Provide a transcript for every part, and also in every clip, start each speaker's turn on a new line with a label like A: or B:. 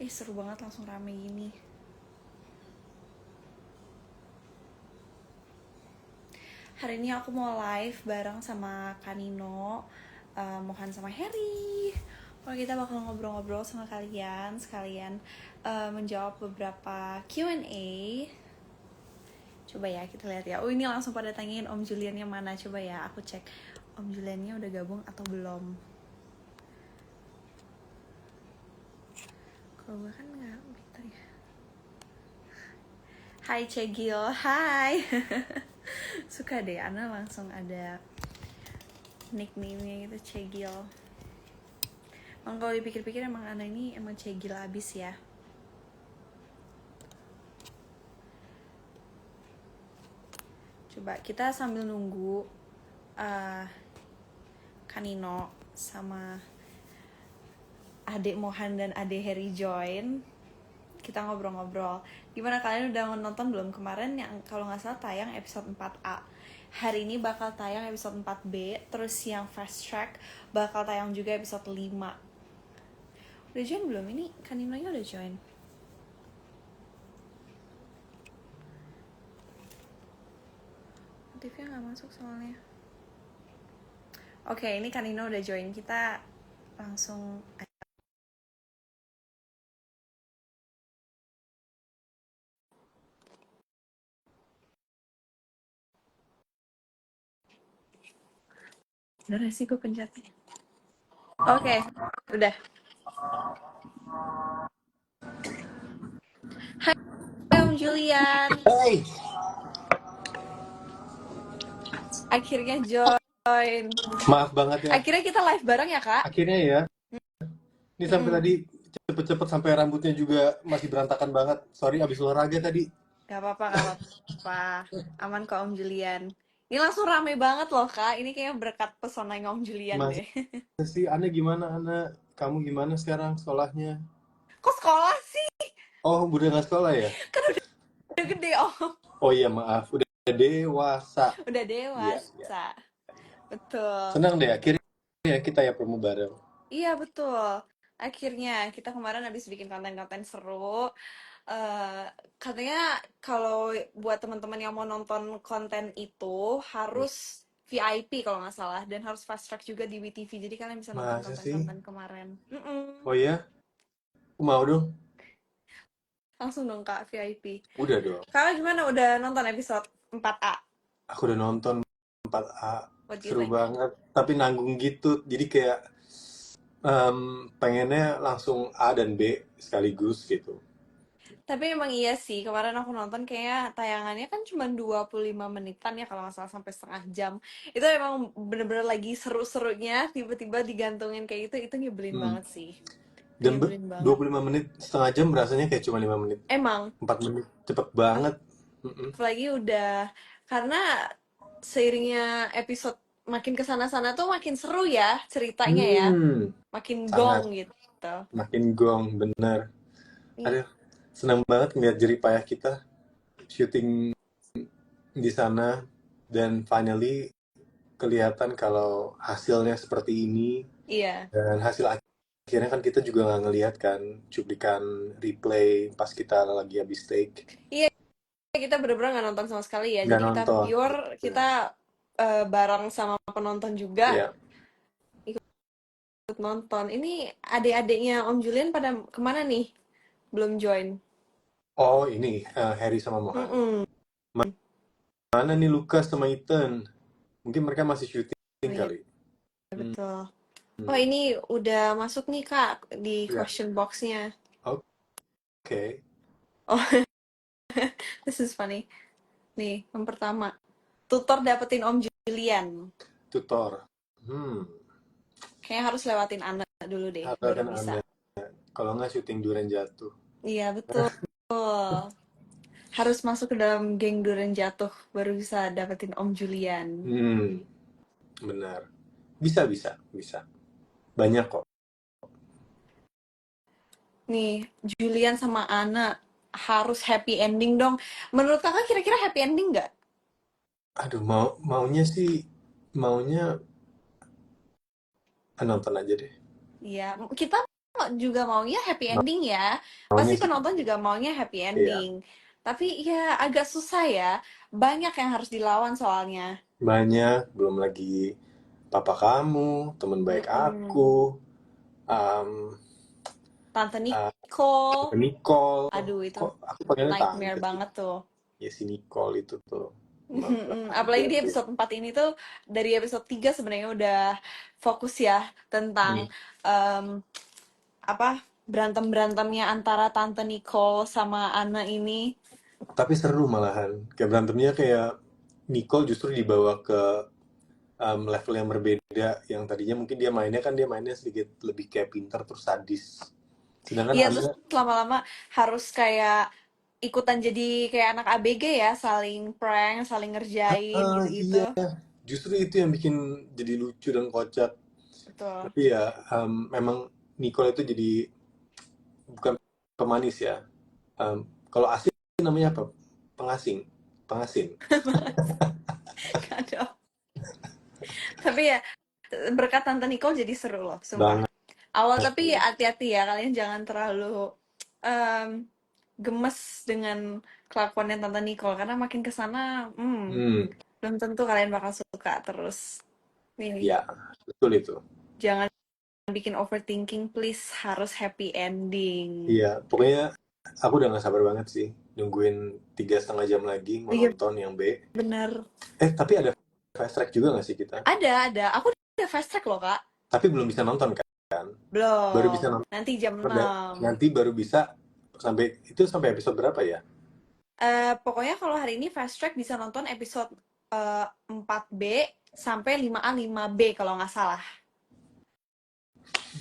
A: Seru banget langsung rame gini. Hari ini aku mau live bareng sama Kanino, Mohan sama Harry. Kalau kita bakal ngobrol-ngobrol sama kalian, sekalian menjawab beberapa Q&A. Coba ya kita lihat ya. Oh ini langsung pada tanyain Om Juliannya mana. Coba ya aku cek Om Juliannya udah gabung atau belum. Kalau gue kan nggak, bentar ya. Hai Cegil, hai. Suka deh, Ana langsung ada nickname-nya gitu, Cegil. Emang kalau dipikir-pikir emang Ana ini emang Cegil abis ya. Coba kita sambil nunggu Kanino sama adik Mohan dan adik Harry join, kita ngobrol-ngobrol. Gimana, kalian udah nonton belum kemarin yang kalau nggak salah tayang episode 4A? Hari ini bakal tayang episode 4B, terus yang fast track bakal tayang juga episode 5. Udah join belum? Ini Kaninonya udah join. Notifnya nggak masuk soalnya. Oke, ini Kanino udah join. Kita langsung udah sih gue pencetnya. Oke, udah. Hai Om Julian.
B: Hey,
A: Akhirnya join.
B: maaf banget ya.
A: Akhirnya kita live bareng ya, Kak?
B: Akhirnya ya. Ini sampai
A: Mm-mm.
B: tadi cepet-cepet sampai rambutnya juga masih berantakan banget. Sorry, abis olahraga tadi.
A: Gak apa-apa, gak apa-apa. Aman kok Om Julian. Ini langsung rame banget loh, Kak. Ini kayaknya berkat pesona Om Julian
B: Masa
A: deh.
B: sih, Ana gimana, Ana? Kamu gimana sekarang sekolahnya?
A: Kok sekolah sih?
B: Oh, udah nggak sekolah ya?
A: Kan udah gede, Om.
B: Oh iya, maaf. Udah dewasa.
A: Udah
B: Iya, iya.
A: dewasa. Betul.
B: Senang deh, akhirnya kita ya promo bareng.
A: Iya, betul. Akhirnya kita kemarin habis bikin konten-konten seru. Eh, Katanya kalau buat teman-teman yang mau nonton konten itu harus VIP kalau nggak salah, dan harus fast track juga di WTV, jadi kalian bisa nonton
B: Masa sih?
A: konten-konten kemarin.
B: Oh iya? Aku mau dong.
A: Langsung dong Kak, VIP.
B: Udah dong.
A: Kakak gimana, udah nonton episode 4A?
B: Aku udah nonton 4A.
A: What do you
B: Seru
A: think?
B: banget. Tapi nanggung gitu. Jadi kayak pengennya langsung A dan B sekaligus gitu.
A: Tapi emang iya sih, kemarin aku nonton kayaknya tayangannya kan cuma 25 menitan ya kalau nggak salah, sampai setengah jam. Itu emang bener-bener lagi seru-serunya, tiba-tiba digantungin kayak itu nyebelin
B: Hmm.
A: banget sih. Itu
B: Dan
A: nyebelin banget.
B: 25 menit, setengah jam rasanya kayak cuma 5 menit.
A: Emang,
B: 4 menit, cepet banget. Mm-mm.
A: apalagi udah, karena seiringnya episode makin kesana-sana tuh makin seru ya ceritanya ya.
B: Hmm,
A: Makin
B: sangat.
A: gong gitu.
B: Makin gong, bener.
A: Iya.
B: Aduh, senang banget ngeliat jeripayah kita syuting di sana. Dan finally kelihatan kalau hasilnya seperti ini.
A: Iya.
B: Dan hasil akhirnya kan kita juga nggak ngelihat kan cuplikan replay pas kita lagi habis take.
A: Iya, kita bener-bener nggak nonton sama sekali ya.
B: Nggak
A: Jadi kita
B: nonton.
A: pure, kita bareng sama penonton juga
B: Iya.
A: ikut nonton. Ini adik-adiknya Om Julian pada kemana nih? Belum join.
B: Oh ini Harry sama Mohan.
A: Mm-mm.
B: Mana nih Lucas sama Ethan? Mungkin mereka masih syuting
A: Oh iya,
B: kali. Hmm.
A: betul. Oh ini udah masuk nih Kak di
B: Ya.
A: question box-nya.
B: Oke.
A: Oh, this is funny. Nih, yang pertama. Tutor dapetin Om Julian.
B: Tutor. Hmm.
A: Kayaknya harus lewatin Ana dulu deh,
B: Atau
A: baru
B: kan
A: bisa.
B: Anda. Kalau nggak syuting Duren Jatuh.
A: Iya, betul. Harus masuk ke dalam geng Duren Jatuh, baru bisa dapetin Om Julian.
B: Hmm. Benar. Bisa, bisa, bisa. Banyak kok.
A: Nih, Julian sama Ana harus happy ending dong. Menurut kakak kira-kira happy ending nggak?
B: Aduh, maunya sih, maunya nonton aja deh.
A: Iya, kita juga maunya happy ending ya.
B: Maunya
A: Pasti
B: sih,
A: penonton juga maunya happy
B: iya.
A: ending. Tapi ya agak susah ya. Banyak yang harus dilawan soalnya.
B: Banyak, belum lagi papa kamu, teman baik
A: Mm-mm.
B: aku, um,
A: Tante
B: uh,
A: Nicole.
B: Nicole.
A: Aduh, itu
B: Kok aku panggilnya
A: nightmare
B: tante sih?
A: banget tuh.
B: Ya si Nicole itu tuh.
A: Mm-mm. Apalagi
B: Hampir
A: di
B: deh.
A: episode 4 ini tuh, dari episode 3 sebenarnya udah fokus ya
B: Hmm.
A: tentang em, apa, berantem-berantemnya antara Tante Nicole sama Anna ini.
B: Tapi seru malahan. Kayak berantemnya kayak Nicole justru dibawa ke level yang berbeda. Yang tadinya mungkin dia mainnya sedikit lebih kayak pinter terus sadis. Sedangkan
A: Iya, terus
B: Anna,
A: lama-lama harus kayak ikutan jadi kayak anak ABG ya, saling prank, saling ngerjain gitu-gitu.
B: iya, justru itu yang bikin jadi lucu dan kocak.
A: Betul.
B: Tapi ya memang Nicole itu jadi bukan pemanis ya. Kalau asli namanya apa? Pengasing, pengasin.
A: Kacau. Tapi ya berkat Tante Nicole jadi seru loh, sumpah.
B: Banget.
A: Awal tapi hati-hati ya, kalian jangan terlalu em, gemes dengan kelakuannya Tante Nicole karena makin kesana,
B: Hmm,
A: belum tentu kalian bakal suka terus. Nih,
B: ya, betul itu.
A: jangan bikin overthinking, please, harus happy ending.
B: Iya, pokoknya aku udah gak sabar banget sih nungguin 3,5 jam lagi mau
A: Iya,
B: nonton yang B.
A: bener.
B: Tapi ada fast track juga gak sih kita?
A: Ada. Aku udah fast track loh, Kak.
B: Tapi belum bisa nonton kan? Baru bisa
A: Belum.
B: nonton,
A: Nanti jam 6.
B: nanti baru bisa sampai episode berapa ya?
A: Pokoknya kalau hari ini fast track bisa nonton episode 4B sampai 5A 5B kalau nggak salah.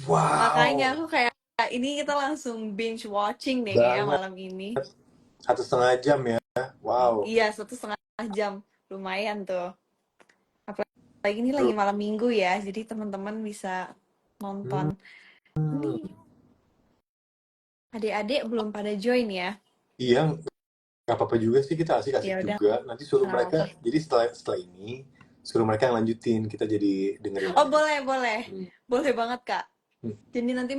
A: Makanya
B: Wow,
A: aku kayak ini kita langsung binge watching deh kayaknya
B: banget.
A: malam ini.
B: 1,5 jam ya. Wow.
A: Iya, 1,5 jam. Lumayan tuh. Apalagi ini lagi malam minggu ya, jadi teman-teman bisa
B: Hmm,
A: nonton. Ini adik-adik belum pada join ya.
B: iya, nggak apa-apa juga sih, kita asik-asik
A: Ya udah,
B: juga. Nanti suruh
A: nggak
B: mereka,
A: apa-apa.
B: jadi setelah ini suruh mereka yang lanjutin, kita jadi dengerin
A: Oh,
B: aja.
A: boleh.
B: Hmm.
A: Boleh banget, Kak.
B: Hmm.
A: Jadi nanti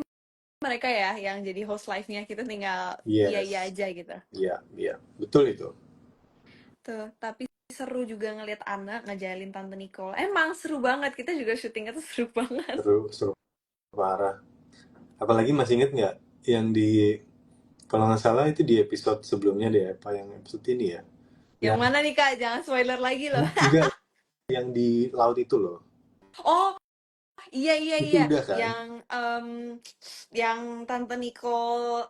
A: mereka ya yang jadi host live-nya, kita tinggal iya-iya
B: Yes,
A: aja gitu.
B: iya, iya, betul itu.
A: Tuh, tapi seru juga ngeliat Ana ngejalin Tante Nicole. Emang seru banget, kita juga syutingnya tuh seru banget.
B: Seru, seru parah. Apalagi masih inget nggak yang kalau nggak salah itu di episode sebelumnya deh, apa yang episode ini ya?
A: Yang
B: Yang
A: mana nih, Kak? Jangan spoiler lagi loh.
B: enggak, yang di laut itu loh.
A: Oh,
B: Itu
A: iya.
B: udah kan?
A: Yang Tante Nicole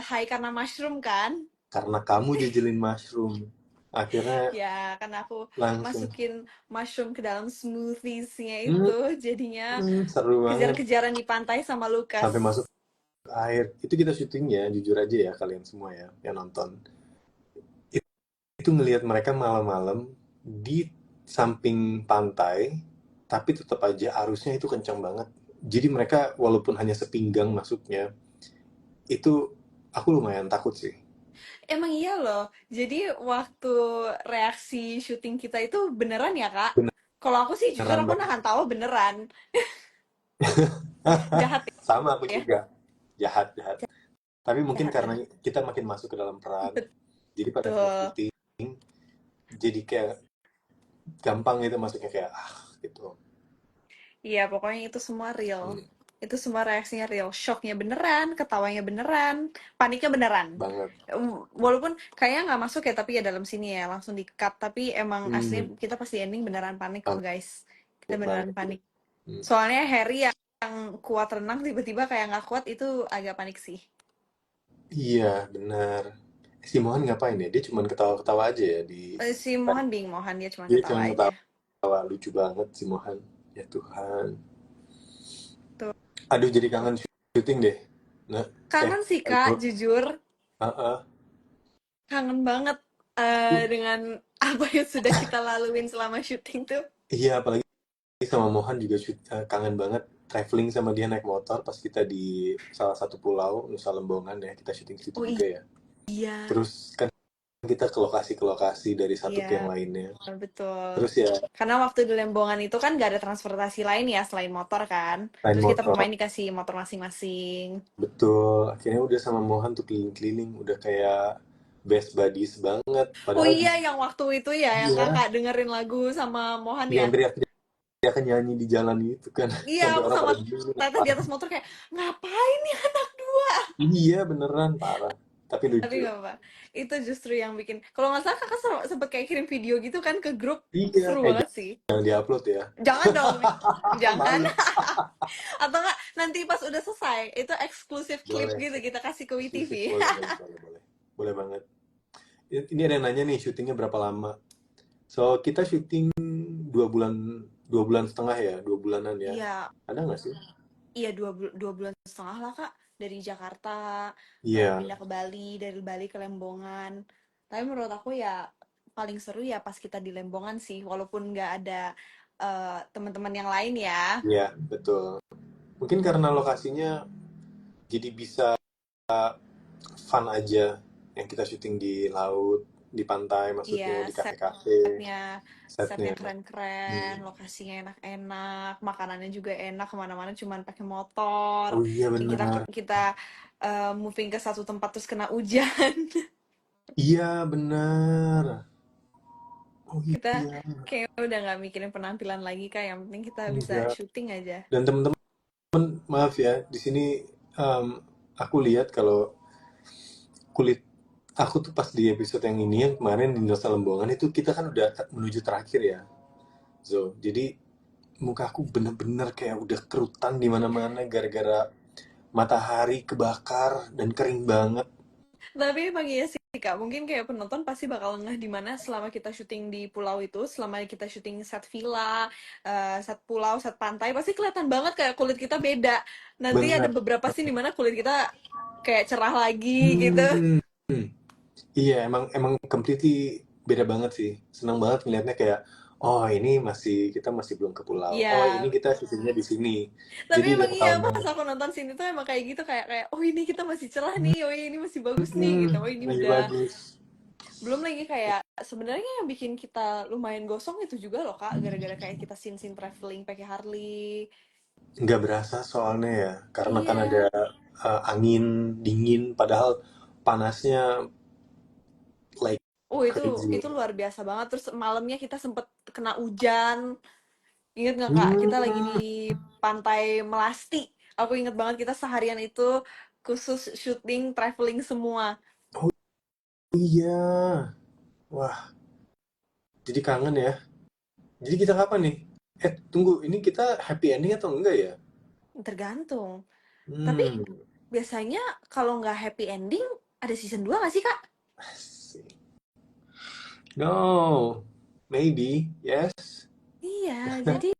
A: high karena mushroom kan?
B: Karena kamu jejelin mushroom. Akhirnya
A: Ya, karena aku
B: langsung.
A: masukin mushroom ke dalam smoothies-nya
B: Hmm,
A: itu, jadinya
B: seru banget.
A: kejar-kejaran di pantai sama Lucas.
B: Sampai masuk air. Itu kita syutingnya, jujur aja ya kalian semua ya yang nonton. Itu ngelihat mereka malam-malam di samping pantai, tapi tetap aja arusnya itu kencang banget. Jadi mereka walaupun hanya sepinggang masuknya, itu aku lumayan takut sih.
A: Emang iya loh. Jadi waktu reaksi syuting kita itu beneran ya, Kak? Kalau aku sih jujur
B: Beneran
A: aku
B: banget.
A: nahan tawa beneran. Jahat
B: Sama aku
A: ya.
B: juga. Jahat, jahat. Tapi mungkin
A: Jahat,
B: karena
A: jahat.
B: kita makin masuk ke dalam peran, jadi pada saat
A: Betul.
B: syuting, jadi kayak gampang gitu masuknya kayak gitu.
A: Iya, pokoknya itu semua real.
B: Hmm,
A: Itu semua reaksinya real. Shocknya beneran, ketawanya beneran, paniknya beneran.
B: banget.
A: Walaupun kayaknya nggak masuk ya, tapi ya dalam sini ya langsung di-cut. Tapi emang aslinya
B: Hmm,
A: kita pasti ending beneran panik kok, guys. Kita
B: panik
A: beneran
B: banget.
A: panik.
B: Hmm.
A: Soalnya Harry yang kuat renang tiba-tiba kayak nggak kuat itu agak panik sih.
B: Iya, benar. Si Mohan ngapain ya? Dia cuma ketawa-ketawa aja ya di.
A: Si Mohan Bing Mohan dia cuma
B: Dia
A: ketawa
B: cuma
A: aja.
B: ketawa, lucu banget si Mohan. Ya Tuhan.
A: Tuh.
B: Aduh, jadi kangen syuting deh. Nah,
A: Kangen sih Kak,
B: aduh,
A: jujur
B: ah.
A: kangen banget dengan apa yang sudah kita laluin selama syuting tuh.
B: Iya, apalagi sama Mohan juga kangen banget traveling sama dia naik motor pas kita di salah satu pulau Nusa Lembongan ya, kita syuting situ
A: Oh
B: juga ya.
A: iya.
B: Terus kan kita ke lokasi dari satu ke yang
A: Iya,
B: lainnya.
A: betul.
B: Terus ya,
A: Karena waktu di Lembongan itu kan gak ada transportasi lain ya selain motor kan.
B: lain
A: Terus kita
B: motor,
A: pemain dikasih motor masing-masing.
B: betul. Akhirnya udah sama Mohan tuh keliling-keliling, udah kayak best buddies banget.
A: Oh
B: Padahal di
A: iya, yang waktu itu ya, yang
B: iya,
A: kakak dengerin lagu sama Mohan ya.
B: yang teriak-teriak nyanyi di jalan itu kan,
A: Iya,
B: sampai
A: aku
B: orang
A: sama
B: pada bingung
A: Tata di atas motor kayak, ngapain nih anak dua?
B: iya beneran parah. Tapi
A: Tapi
B: lucu.
A: gak apa. Itu justru yang bikin, kalau nggak salah kakak sempet kayak kirim video gitu kan ke grup.
B: Iya,
A: Seru banget sih.
B: jangan diupload ya.
A: Jangan dong, jangan.
B: Malu.
A: Atau enggak, nanti pas udah selesai, itu eksklusif klip
B: Boleh.
A: gitu kita kasih ke WTV.
B: Eksklusif, boleh, boleh, boleh, boleh. Boleh banget. Ini ada yang nanya nih, syutingnya berapa lama? So, kita syuting 2 bulan, 2 bulan setengah ya, 2 bulanan ya.
A: Iya,
B: Ada nggak sih?
A: iya 2 bulan setengah lah kak. Dari Jakarta
B: Iya,
A: pindah ke Bali, dari Bali ke Lembongan. Tapi menurut aku ya paling seru ya pas kita di Lembongan sih, walaupun nggak ada teman-teman yang lain ya.
B: iya, betul. Mungkin karena lokasinya jadi bisa fun aja. Yang kita syuting di laut, di pantai
A: Iya,
B: maksudnya, di kafe-kafe,
A: setnya setnya
B: setnya.
A: keren-keren,
B: Hmm.
A: lokasinya enak-enak, makanannya juga enak, kemana-mana cuman pakai motor.
B: Oh iya
A: Yang kita
B: benar.
A: kita moving ke satu tempat terus kena hujan,
B: Iya benar. Oh
A: kita
B: iya,
A: kayak udah nggak mikirin penampilan lagi kak. Yang penting kita bisa
B: enggak.
A: syuting aja.
B: Dan temen-temen, maaf ya, di sini em, aku lihat kalau kulit aku tuh pas di episode yang ini yang kemarin di Nusa Lembongan itu kita kan udah menuju terakhir ya. So, jadi muka aku bener-bener kayak udah kerutan di mana-mana gara-gara matahari kebakar dan kering banget.
A: Tapi emang iya sih kak, mungkin kayak penonton pasti bakal ngeh di mana selama kita syuting di pulau itu, selama kita syuting set villa, set pulau, set pantai, pasti kelihatan banget kayak kulit kita beda. Nanti ada
B: Bener.
A: beberapa scene di mana kulit kita kayak cerah lagi gitu.
B: Hmm. Iya, emang emang completely beda banget sih. Senang banget ngeliatnya kayak, oh ini masih kita masih belum ke pulau. Oh ini
A: Iya,
B: kita syutingnya di sini.
A: tapi
B: Jadi udah
A: emang iya
B: ketahuan
A: pas
B: banget.
A: aku nonton sini tuh emang kayak gitu kayak kayak oh ini kita masih cerah nih, oh ini masih bagus nih
B: Hmm,
A: gitu, oh ini
B: masih
A: udah
B: bagus.
A: belum lagi kayak sebenarnya yang bikin kita lumayan gosong itu juga loh kak, gara-gara kayak kita sin traveling pakai Harley.
B: Nggak berasa soalnya ya, karena kan ada
A: Iya.
B: angin dingin, padahal panasnya like
A: Oh
B: crazy.
A: itu luar biasa banget. Terus malamnya kita sempet kena hujan. Ingat nggak kak? Kita lagi di
B: Hmm,
A: pantai Melasti. Aku inget banget kita seharian itu khusus syuting traveling semua.
B: oh iya, wah, jadi kangen ya. Jadi kita kapan nih? Tunggu, ini kita happy ending atau enggak ya?
A: Tergantung. Tapi
B: Hmm,
A: biasanya kalau nggak happy ending ada season 2 nggak sih kak?
B: asik. No, maybe, yes.
A: Iya, jadi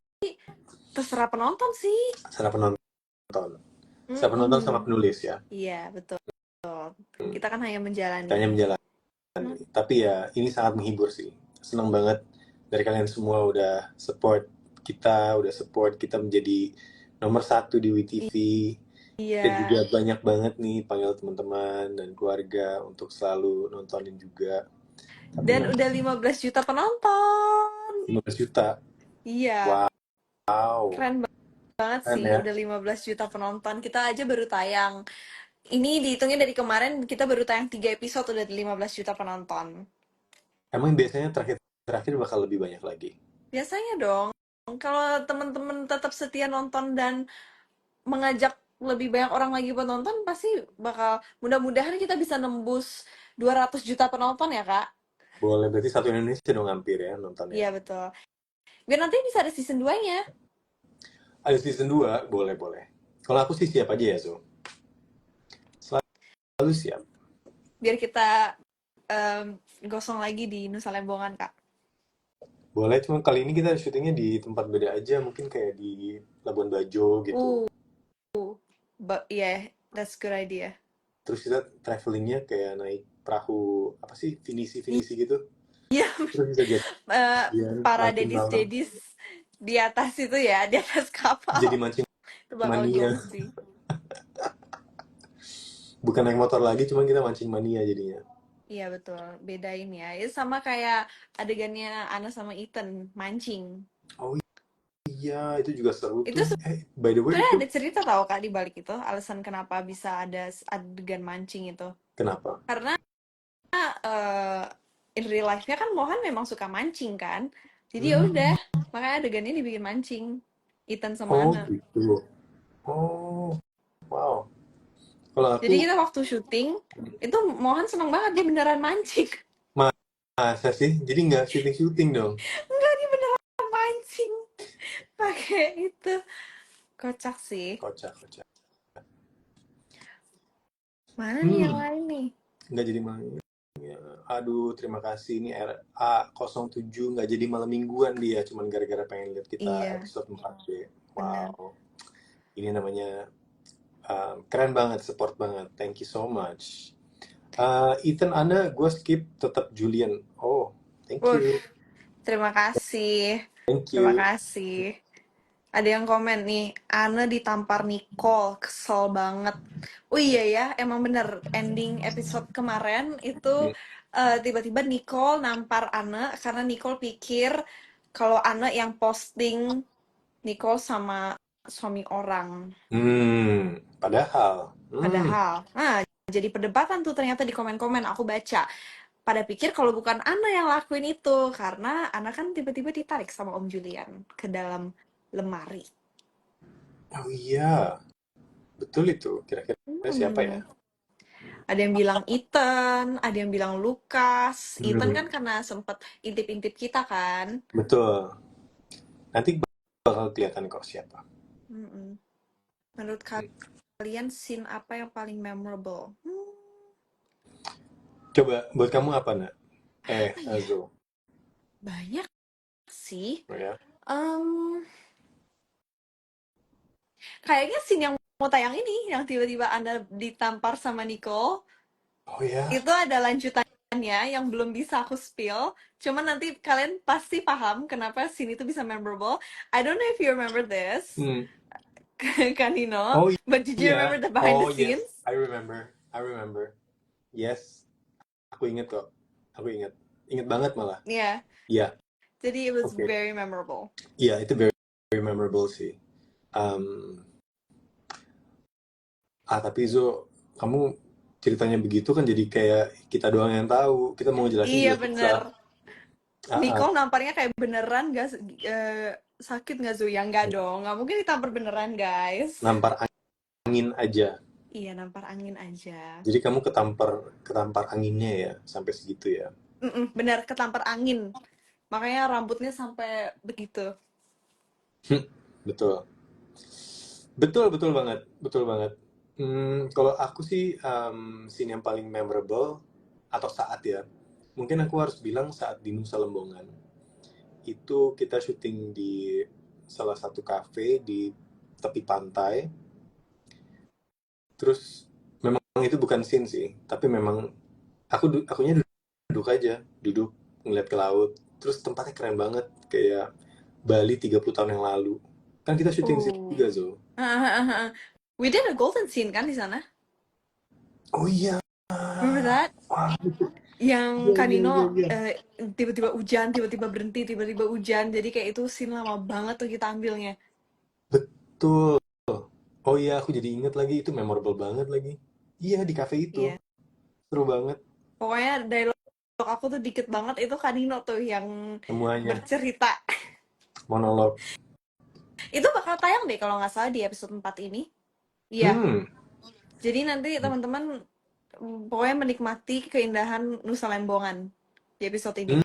A: terserah penonton sih.
B: Salah penonton, salah penonton sama
A: Mm-mm.
B: penulis ya.
A: Iya, betul. Kita kan hanya menjalani.
B: Kita hanya menjalani. Tapi ya ini sangat menghibur sih. Senang banget dari kalian semua udah support kita menjadi nomor satu di WTV. Dan juga
A: Iya.
B: banyak banget nih panggil teman-teman dan keluarga untuk selalu nontonin juga. Tapi
A: Dan
B: memang
A: udah 15 juta penonton.
B: 15 juta.
A: Iya,
B: Wow,
A: keren banget
B: kan
A: sih.
B: ya.
A: Udah 15 juta penonton. Kita aja baru tayang. Ini dihitungnya dari kemarin, kita baru tayang 3 episode udah 15 juta penonton.
B: Emang biasanya terakhir bakal lebih banyak lagi.
A: Biasanya dong, kalau temen-temen tetap setia nonton dan mengajak lebih banyak orang lagi buat nonton, pasti bakal mudah-mudahan kita bisa nembus 200 juta penonton ya, Kak?
B: Boleh, berarti satu Indonesia dong hampir ya nontonnya.
A: Iya, betul. Biar nanti bisa ada season 2-nya.
B: Ada season 2 boleh, boleh. Kalau aku sih siap aja ya, So. Selalu siap.
A: Biar kita gosong lagi di Nusa Lembongan, Kak.
B: Boleh, cuma kali ini kita syutingnya di tempat beda aja, mungkin kayak di Labuan Bajo gitu.
A: Uh, but yeah, that's good idea.
B: Terus kita travelingnya kayak naik perahu, apa sih, finisi-finisi gitu.
A: Iya,
B: Terus bisa
A: eh,
B: jadian
A: para
B: makin malam.
A: dedis-dedis di atas itu ya, di atas
B: Jadi
A: kapal.
B: mancing
A: Itu bakal
B: mania.
A: goks sih.
B: Bukan naik motor lagi, cuma kita mancing mania jadinya.
A: Iya betul, bedain ya. Itu sama kayak adegannya Anna sama Ethan mancing.
B: Oh iya, itu juga seru
A: Itu
B: tuh. By the way
A: sebenarnya
B: itu
A: ada cerita tahu Kak di balik itu, alasan kenapa bisa ada adegan mancing itu.
B: kenapa?
A: Karena eh in real life-nya kan Mohan memang suka mancing kan. Jadi ya udah,
B: Hmm.
A: makanya adegannya dibikin mancing. Ethan sama
B: Oh
A: Anna.
B: gitu. Oh, wow. Kalau
A: Jadi
B: aku
A: kita waktu syuting itu Mohan seneng banget dia beneran mancing.
B: masa sih? Jadi nggak syuting-syuting dong?
A: Enggak, dia beneran mancing pakai itu. Kocak sih.
B: Kocak, kocak.
A: Mana nih yang
B: Hmm,
A: lain nih?
B: nggak jadi malam. Aduh, terima kasih. Ini RA07 nggak jadi malam mingguan dia, cuman gara-gara pengen lihat kita
A: Iya,
B: episode 4B.
A: bener.
B: Wow, ini namanya keren banget, support banget. Thank you so much. Ethan, Anna, gue skip tetap Julian. Oh, thank
A: Wuh,
B: you,
A: terima kasih.
B: thank
A: Terima
B: you.
A: kasih. Ada yang komen nih, Anne ditampar Nicole, kesel banget. Oh iya ya, emang bener ending episode kemarin itu
B: Hmm,
A: tiba-tiba Nicole nampar Anne karena Nicole pikir kalau Anne yang posting Nicole sama suami orang.
B: padahal,
A: Padahal, nah jadi perdebatan tuh ternyata di komen-komen aku baca. Pada pikir kalau bukan Anna yang lakuin itu karena Anna kan tiba-tiba ditarik sama Om Julian ke dalam lemari.
B: oh iya, betul itu. Kira-kira siapa ya?
A: Hmm. Ada yang bilang Ethan, ada yang bilang Lucas. Ethan
B: Hmm,
A: kan karena sempet intip-intip kita kan.
B: betul. Nanti bakal kelihatan kok siapa.
A: Mm-mm. Menurut kalian scene apa yang paling memorable?
B: Coba buat kamu apa, nak?
A: Apa ya?
B: Azo.
A: Banyak sih.
B: Oh ya?
A: Em, Kayaknya scene yang mau tayang ini, yang tiba-tiba Anda ditampar sama Nicole,
B: Oh ya?
A: itu ada lanjutannya yang belum bisa aku spill. Cuman nanti kalian pasti paham kenapa scene itu bisa memorable. I don't know if you remember this,
B: Hmm.
A: Kanino,
B: Oh
A: but did you remember
B: iya.
A: the behind the
B: Oh yes,
A: scenes?
B: I remember. I remember. Yes, aku inget kok. Aku inget. Inget banget malah.
A: Yeah,
B: Iya,
A: jadi it was
B: oke.
A: very memorable.
B: Iya, itu very, very memorable sih. Um, tapi Zo, kamu ceritanya begitu kan jadi kayak kita doang yang tahu. Kita mau jelasin
A: Iya
B: juga
A: bener.
B: susah. Ah,
A: Nicole namparnya kayak beneran gak sakit nggak Zu? Ya nggak dong, nggak mungkin ditampar beneran guys.
B: nampar angin aja.
A: Iya nampar angin aja.
B: Jadi kamu ketampar ketampar anginnya ya, sampai segitu ya.
A: Bener ketampar angin. Makanya rambutnya sampai begitu.
B: Betul. Betul, betul banget, betul banget. Kalau aku sih scene yang paling memorable atau saat ya, mungkin aku harus bilang saat di Nusa Lembongan. Itu kita syuting di salah satu cafe di tepi pantai. Terus memang itu bukan scene sih, tapi memang akunya duduk aja, duduk ngeliat ke laut. Terus tempatnya keren banget, kayak Bali 30 tahun yang lalu. Kan kita syuting di situ
A: Oh.
B: juga, Zo.
A: We did a golden scene kan di sana.
B: Oh iya,
A: Remember that?
B: wah,
A: Yang
B: iya, iya, iya,
A: Kanino
B: iya.
A: tiba-tiba hujan, tiba-tiba berhenti, tiba-tiba hujan. Jadi kayak itu scene lama banget tuh kita ambilnya.
B: Betul. Oh iya, aku jadi inget lagi, itu memorable banget lagi. Iya, di cafe itu.
A: Iya.
B: Seru banget
A: Pokoknya dialog aku tuh dikit banget itu Kanino tuh yang
B: semuanya.
A: bercerita.
B: Monolog.
A: Itu bakal tayang deh kalau nggak salah di episode 4 ini. Iya.
B: Hmm.
A: Jadi nanti teman-teman pokoknya menikmati keindahan Nusa Lembongan di episode ini.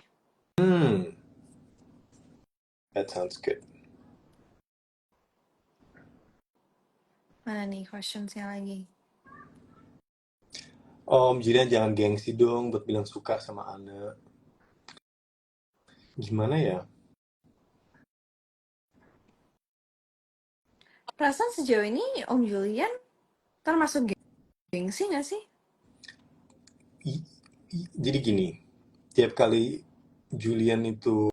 B: Hmm. That sounds good.
A: Mana nih questionsnya lagi?
B: Om Jilian jangan gengsi dong buat bilang suka sama Ana. Gimana ya?
A: Perasaan sejauh ini Om Julian termasuk gengsi nggak sih?
B: I- jadi gini, tiap kali Julian itu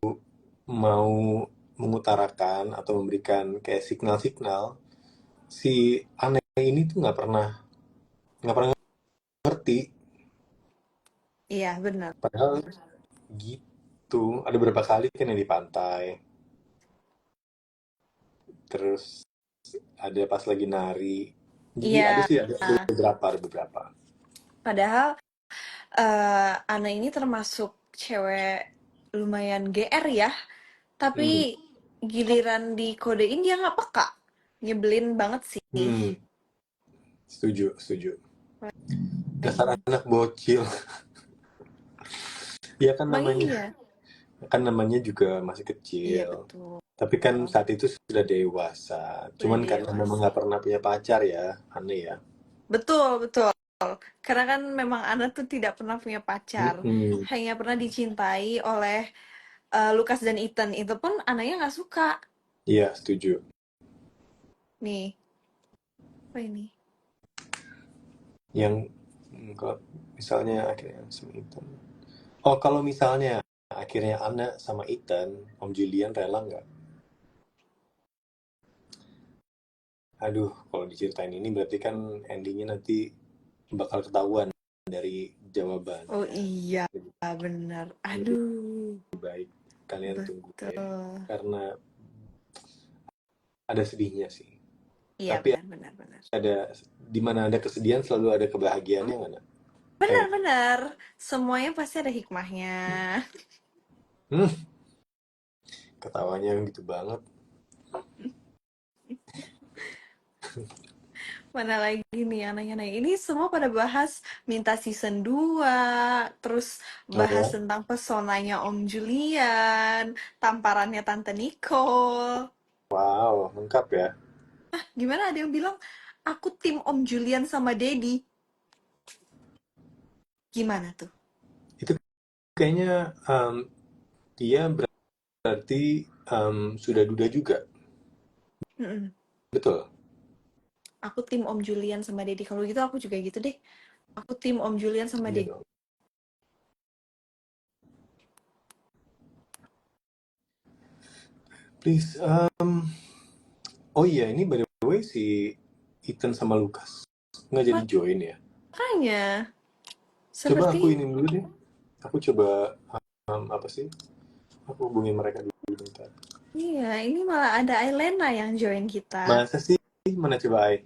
B: mau mengutarakan atau memberikan kayak signal-signal, si Ana ini tuh nggak pernah ngerti.
A: Iya, benar.
B: Padahal gitu, ada beberapa kali kan yang di pantai, terus ada pas lagi nari. Jadi ada
A: Iya,
B: sih, ada beberapa, ada beberapa.
A: padahal Ana ini termasuk cewek lumayan GR ya,
B: Hmm,
A: tapi giliran dikodein dia nggak peka. Nyebelin banget sih.
B: hmm, setuju, setuju. Dasar
A: Lain.
B: anak bocil. Ya
A: Emang iya.
B: kan namanya juga masih
A: Iya
B: kecil.
A: betul.
B: Tapi kan saat itu sudah dewasa.
A: Udah
B: Cuman karena memang
A: dewasa.
B: nggak pernah punya pacar ya, aneh ya.
A: Betul, betul. Karena kan memang Ana tuh tidak pernah punya pacar.
B: Mm-mm.
A: Hanya pernah dicintai oleh Lukas dan Ethan. Itu pun Ananya nggak suka.
B: Iya, setuju.
A: Nih, apa ini?
B: Yang kalau misalnya akhirnya sama Ethan. Oh, kalau misalnya akhirnya Anna sama Ethan, Om Julian rela nggak? Aduh, kalau diceritain ini berarti kan endingnya nanti bakal ketahuan dari jawaban.
A: Oh iya, benar.
B: Lebih
A: Aduh,
B: baik kalian tunggu deh.
A: betul.
B: Karena ada sedihnya sih.
A: Iya,
B: Tapi
A: benar, benar, benar.
B: ada di mana ada kesedihan selalu ada kebahagiaannya nggak? Nak? Eh,
A: Benar-benar. Semuanya pasti ada hikmahnya.
B: hmm, ketawanya gitu banget.
A: Mana lagi nih aneh-aneh. Ini semua pada bahas minta season 2, terus
B: Oh
A: bahas
B: ya?
A: tentang pesonanya Om Julian, tamparannya Tante Nicole.
B: Wow, lengkap ya.
A: Gimana ada yang bilang, aku tim Om Julian sama Daddy. Gimana tuh?
B: Itu kayaknya dia berarti sudah duda juga.
A: Mm-mm.
B: Betul.
A: Aku tim Om Julian sama Daddy. Kalau gitu aku juga gitu deh. Aku tim Om Julian sama
B: Iya
A: Daddy.
B: dong. Please. Oh iya, ini by the way si Ethan sama Lucas nggak jadi join ya.
A: Makanya,
B: Coba aku
A: seperti
B: ini dulu deh. Aku coba apa sih? Aku hubungi mereka dulu bentar.
A: iya, ini malah ada Ailena yang join kita.
B: Masa sih? Mana coba Ai?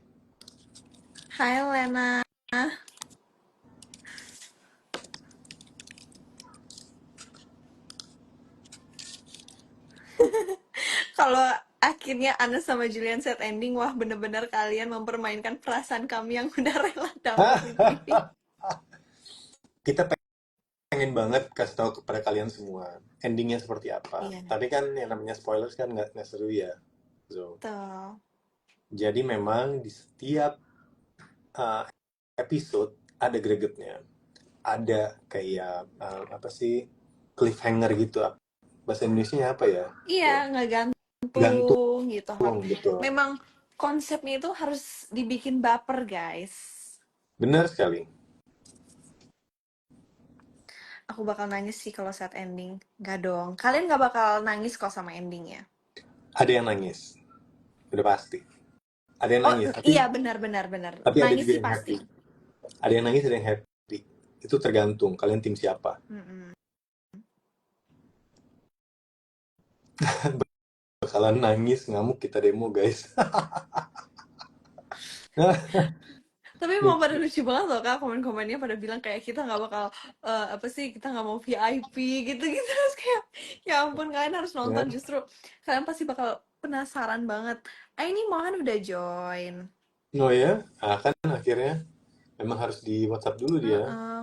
A: Hai Lena. Kalau akhirnya Anna sama Julian set ending, wah bener-bener kalian mempermainkan perasaan kami yang udah rela dapetin ini.
B: Kita pengen banget kasih tahu kepada kalian semua endingnya seperti apa.
A: Iya,
B: Tapi kan yang namanya spoilers kan nggak seru ya. So,
A: betul.
B: jadi memang di setiap uh, episode ada gregetnya. Ada kayak apa sih cliffhanger gitu. Bahasa Indonesia apa ya?
A: Iya,
B: Tuh. Gantung,
A: ngegantung gitu.
B: betul.
A: Memang konsepnya itu harus dibikin baper, guys.
B: Benar sekali.
A: Aku bakal nangis sih kalau set ending. Gak dong. Kalian gak bakal nangis kok sama endingnya.
B: Ada yang nangis, udah pasti. Ada yang
A: Oh
B: nangis,
A: iya, benar-benar benar.
B: tapi ada
A: Nangis
B: juga
A: sih
B: yang
A: pasti.
B: happy. Ada yang nangis, ada yang happy. Itu tergantung kalian tim siapa.
A: Mm-mm.
B: Bakalan nangis, ngamuk kita demo guys.
A: Tapi mau pada lucu banget loh kak, komen-komennya pada bilang kayak kita nggak bakal apa sih, kita nggak mau VIP gitu-gitu. Terus kayak ya ampun, kalian harus nonton,
B: Ya.
A: justru kalian pasti bakal penasaran banget. Ah, ini Mohan udah join.
B: Oh ya, nah, kan akhirnya memang harus di WhatsApp dulu dia.
A: Heeh.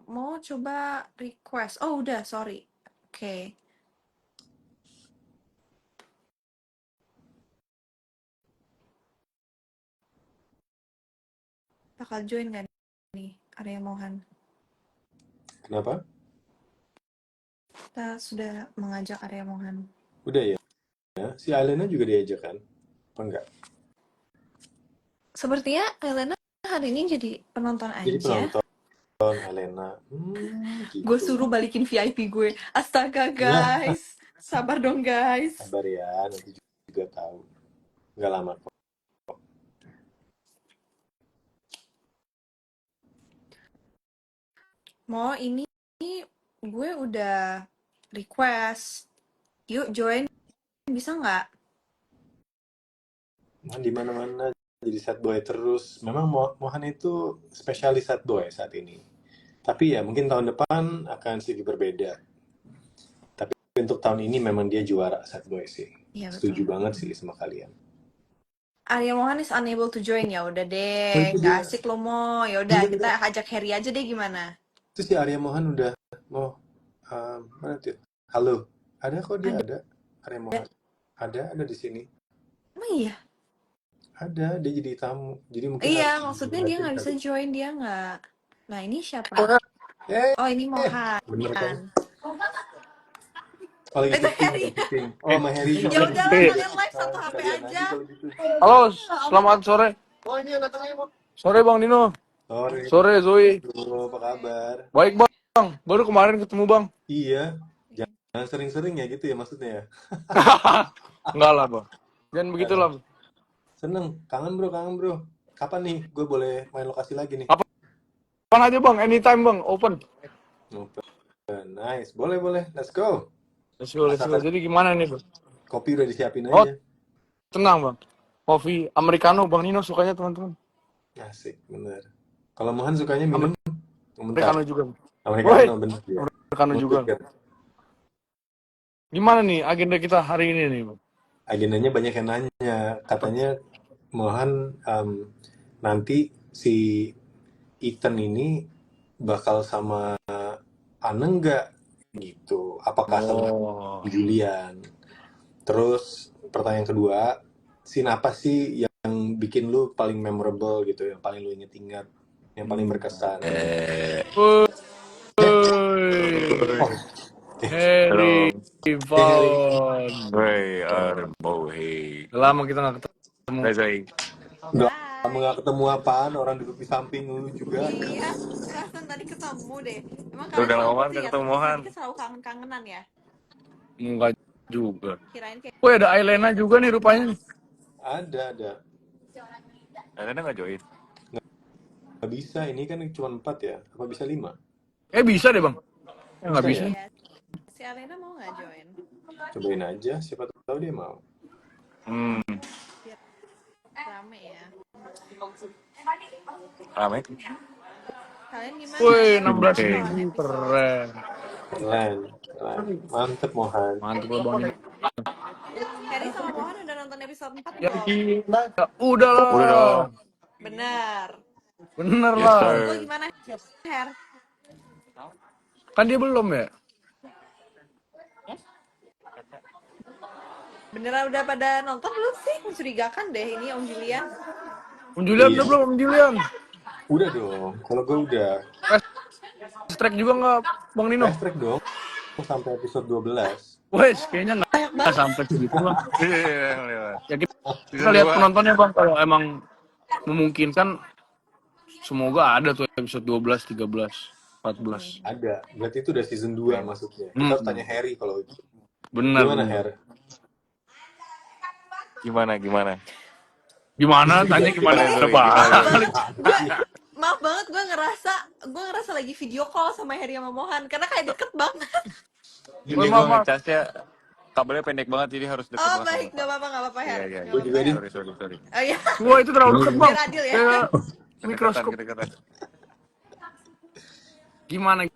A: Mau coba request. Oh udah, sorry. Oke. Bakal join nggak nih Arya Mohan?
B: Kenapa?
A: Kita sudah mengajak Arya Mohan.
B: Udah ya. Si Alena juga diajak kan? Apa enggak?
A: Sepertinya Elena hari ini jadi penonton
B: Jadi
A: aja.
B: penonton Alena.
A: Gue
B: Gitu.
A: suruh balikin VIP gue. Astaga
B: Nah,
A: guys, sabar dong guys.
B: sabar ya, nanti juga tahu. Nggak lama kok.
A: Mau ini gue udah request. Yuk join, bisa nggak?
B: Mohan di mana-mana jadi sad boy terus. Memang Mohan itu spesialis sad boy saat ini. Tapi ya mungkin tahun depan akan sedikit berbeda. Tapi untuk tahun ini memang dia juara sad boy sih.
A: Iya
B: Setuju
A: betul.
B: banget sih sama kalian.
A: Arya Mohan is unable to join, ya udah
B: Oh
A: deh,
B: itu
A: nggak
B: dia.
A: asik lo Mo. Ya udah
B: Iya,
A: kita
B: iya.
A: ajak Harry aja deh, gimana?
B: Itu si Arya Mohan udah mau mana tuh? Halo. Ada kok dia
A: Ada.
B: ada. Arya Mohan. Ada di sini.
A: Emang iya?
B: Ada, dia jadi tamu. Jadi mungkin
A: Iya,
B: harus
A: maksudnya dia
B: diingetin
A: nggak bisa
B: kali.
A: join, dia nggak. Nah ini siapa?
B: Eh,
A: Oh ini Mohan.
B: bener kan? Oh lagi
A: Itu
B: syuting,
A: Harry.
B: lagi syuting. Oh sama Harry
A: Ya
B: juga nih.
A: udahlah, kalian live satu HP
B: Sekalian aja
A: aja.
B: kalau gitu.
C: Halo, selamat sore. Sore Bang Dino.
B: Sore,
C: Sore Zoe.
B: bro, apa kabar?
C: Baik Bang, baru kemarin ketemu Bang.
B: Iya, jangan sering-sering ya gitu ya maksudnya ya.
C: Enggak lah Bang. Jangan begitu lah.
B: Seneng, kangen bro. Kapan nih gue boleh main lokasi lagi nih?
C: Kapan aja Bang, anytime Bang, open.
B: Open. Nice, boleh, let's go.
C: Let's go. Jadi gimana nih Bang?
B: Kopi udah disiapin
C: Oh,
B: aja.
C: tenang Bang. Kopi Americano Bang Nino sukanya teman-teman.
B: Asik, bener. Kalau Mohan sukanya minum
C: Americano
B: bentar.
C: juga.
B: Americano bener ya.
C: Americano juga. Gimana nih agenda kita hari ini nih Bang?
B: Agendanya banyak yang nanya. Katanya Mohan nanti si Ethan ini bakal sama Anne nggak gitu. Apakah sama Julian? Terus pertanyaan kedua, scene apa sih yang bikin lu paling memorable gitu, yang paling lu inget-inget, yang paling berkesan?
C: Harry Vaughn.
D: Woi, Arbo, hei.
C: Lama kita nggak ketemu.
B: Udah
A: Hai.
B: lama nggak ketemu apaan, orang duduk di samping lu juga.
A: Iya, perasaan tadi ketemu deh. Emang
D: Udah
A: kalian
D: lama
A: selalu
D: banget
A: gitu ya,
D: ketemu,
A: tapi
D: Han.
A: sedikit selalu kangen-kangenan ya.
C: Enggak juga.
A: Kirain kayak
C: Woi ada Ailena juga nih rupanya.
B: Ada.
D: Karena nggak join.
B: Nggak bisa, ini kan cuma 4 ya. Apa bisa 5?
C: Bisa deh Bang. Nggak bisa.
B: ya?
A: ya. Si Alena mau nggak join?
B: Cobain aja, siapa tahu dia mau.
A: Biar rame ya.
D: Rame.
A: Kalian gimana?
C: Woi,
A: Harry
C: 16.000
A: episode?
C: keren.
B: Keren. Mantep Mohan.
C: Mantap loh Bang.
A: Harry sama Mohan udah nonton episode 4
C: Ya,
A: belum?
C: udah lah.
D: Udah dong.
A: Bener.
C: Bener
D: Yes,
C: lah.
D: sir.
A: Lo gimana, Her?
C: Kan dia belum ya?
A: Beneran udah pada nonton belum sih? Mencurigakan deh ini Om Julian.
C: Om Julian
B: Iya.
C: udah belum Om Julian?
B: Udah dong, kalau gue udah.
C: Strike juga nggak Bang Nino?
B: Fast track dong, sampai episode 12.
C: Wes, kayaknya nggak sampai segitu Bang.
D: Iya,
C: Ya kita lihat penontonnya Bang, kalau emang memungkinkan semoga ada tuh episode 12, 13, 14.
B: Ada, berarti itu udah season 2 maksudnya. Kita harus tanya Harry kalau itu.
C: Benar.
B: Gimana Harry?
D: Gimana?
C: Tanya gimana?
A: Maaf banget, gue ngerasa lagi video call sama Harry sama Mohan karena kayak deket banget.
D: Ini gue ngecasnya kabelnya pendek banget jadi harus deket
A: Oh
D: banget.
A: baik, nggak apa-apa Her.
D: Iya.
B: Gue juga nih.
D: Sorry.
A: Oh iya.
C: Wah itu terlalu dekat Bang.
A: Biar adil ya.
C: Kayak mikroskop.
D: Kedekatan.
C: Gimana ini?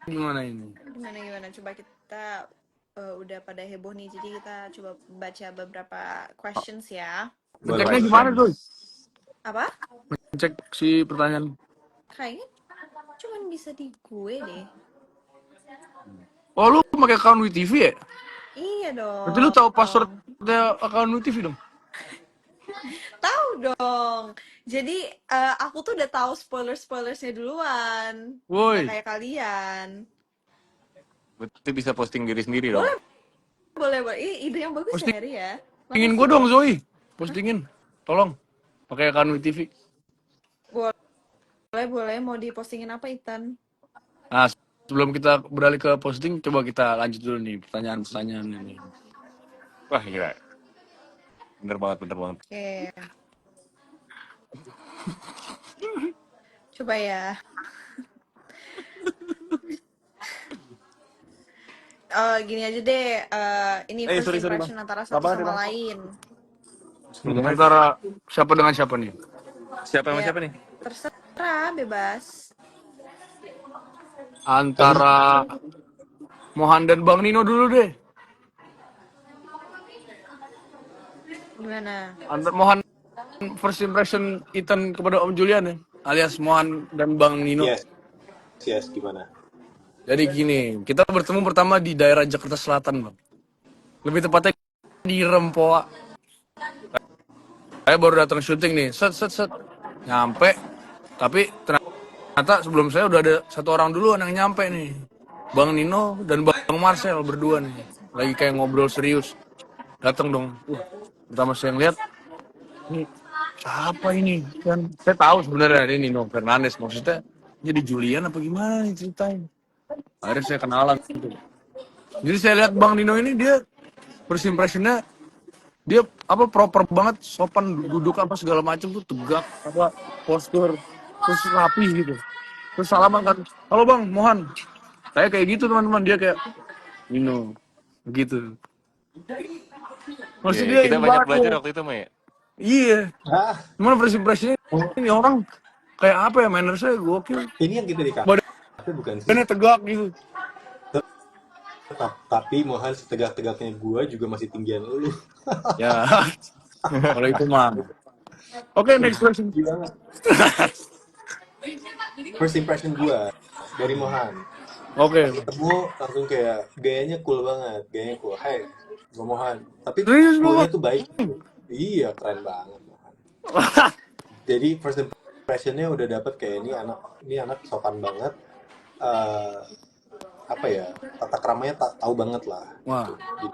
A: Gimana? Coba kita udah pada heboh nih, jadi kita coba baca beberapa questions ya.
C: Ngeceknya gimana tuh?
A: Apa?
C: Ngecek si pertanyaan.
A: Kayaknya cuman bisa di gue deh.
C: Oh lu pakai account WeTV ya?
A: Iya dong.
C: Berarti lu tahu passwordnya account WeTV dong?
A: Tahu dong. Jadi aku tuh udah tahu spoilersnya duluan.
C: Woi.
A: Nggak kayak kalian.
D: Berarti bisa posting diri sendiri dong.
A: Boleh. Ide yang bagus ya Harry ya.
C: Postingin gue dong Zoe. Postingin. Tolong. Pakai account WeTV.
A: Boleh. Mau dipostingin apa, Ethan?
C: Nah, sebelum kita beralih ke posting, coba kita lanjut dulu nih pertanyaan-pertanyaan ini.
D: Wah gila. Bener banget.
A: Oke. Coba ya. Gini aja deh, ini first
D: Sorry bang.
A: impression antara
D: Gak
A: satu
D: banget ya
A: sama
D: bang.
A: lain.
C: Antara siapa dengan siapa nih?
D: Siapa sama
A: Ya,
D: siapa nih?
A: terserah, bebas.
B: Tadi
C: Antara Mohan dan Bang Nino dulu deh.
A: Gimana?
C: Antara Mohan first impression Ethan kepada Om Julian ya, alias Mohan dan Bang Nino.
B: yes, yes, gimana?
C: Jadi gini, kita bertemu pertama di daerah Jakarta Selatan, Bang. Lebih tepatnya di Rempoa. Saya baru datang syuting nih, set. Nyampe, tapi ternyata sebelum saya udah ada satu orang duluan yang nyampe nih. Bang Nino dan Bang Marcel berdua nih. Lagi kayak ngobrol serius. Datang dong. Pertama saya ngeliat, ini siapa ini? Kan saya tahu sebenarnya ini Nino Fernandes. Maksudnya jadi Julian apa gimana nih ceritanya? Akhirnya saya kenalan tuh. Jadi saya lihat Bang Nino ini dia first impression-nya dia apa proper banget, sopan duduk apa segala macam tuh tegak apa postur terus rapi gitu. Terus salaman kan, halo Bang Mohan. Saya kayak gitu teman-teman, dia kayak Nino gitu. Maksudnya
D: Iya,
C: dia
D: kita
C: ini
D: banyak
C: banget
D: belajar
C: ya.
D: waktu itu Mei.
C: Iya.
B: Ah,
C: Cuman first impression-nya
B: oh,
C: ini orang kayak apa ya, mannersnya gokil.
B: ini yang kita di kafe bukan sih?
C: Badannya tegak gitu.
B: Tapi Mohan setegak-tegaknya gua juga masih tinggian lu.
C: Ya, kalau itu mah. Oke, next question.
B: Gila. First impression gua dari Mohan.
C: Oke.
B: Pas ketemu langsung kayak gayanya cool banget, gayanya cool. Hai, gua Mohan. Tapi
C: Serius lu,
B: coolnya
C: Bang?
B: tuh baik. Iya, keren banget Mohan. Jadi first impressionnya udah dapet kayak ini anak sopan banget. Eh, apa ya, tata keramanya tak tahu banget lah
C: Wah,
B: gitu. Jadi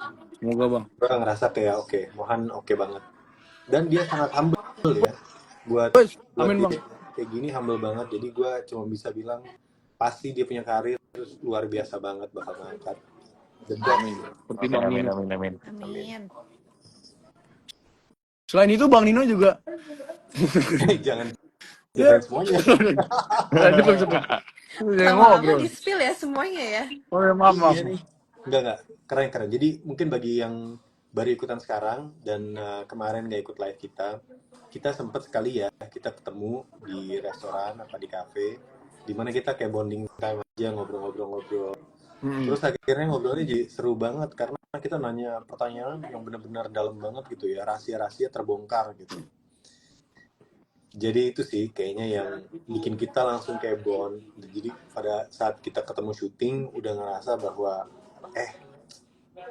C: semoga Bang.
B: gue ngerasa kayak oke, Mohan oke banget. Dan dia sangat humble ya. Buat
C: Wes,
B: buat
C: amin Bang.
B: dia kayak gini humble banget. Jadi gue cuma bisa bilang pasti dia punya karir luar biasa banget, bakal ngangkat. The best.
C: Amin. Seperti Bang Nino.
D: Amin.
A: Amin.
C: Selain itu Bang Nino juga
B: Jangan
C: ya.
B: semuanya.
C: Cepet. Saya
A: Lama-lama
C: ngobrol.
A: di-spill ya semuanya ya.
C: Oh ya, maaf.
B: Iya nih. Enggak. Keren. Jadi mungkin bagi yang baru ikutan sekarang dan kemarin gak ikut live kita sempat sekali ya, kita ketemu di restoran apa di cafe, dimana kita kayak bonding time aja, ngobrol-ngobrol. Terus akhirnya ngobrolnya jadi seru banget karena kita nanya pertanyaan yang benar-benar dalam banget gitu ya, rahasia-rahasia terbongkar gitu. Jadi itu sih kayaknya yang bikin kita langsung kayak bond. Jadi pada saat kita ketemu syuting udah ngerasa bahwa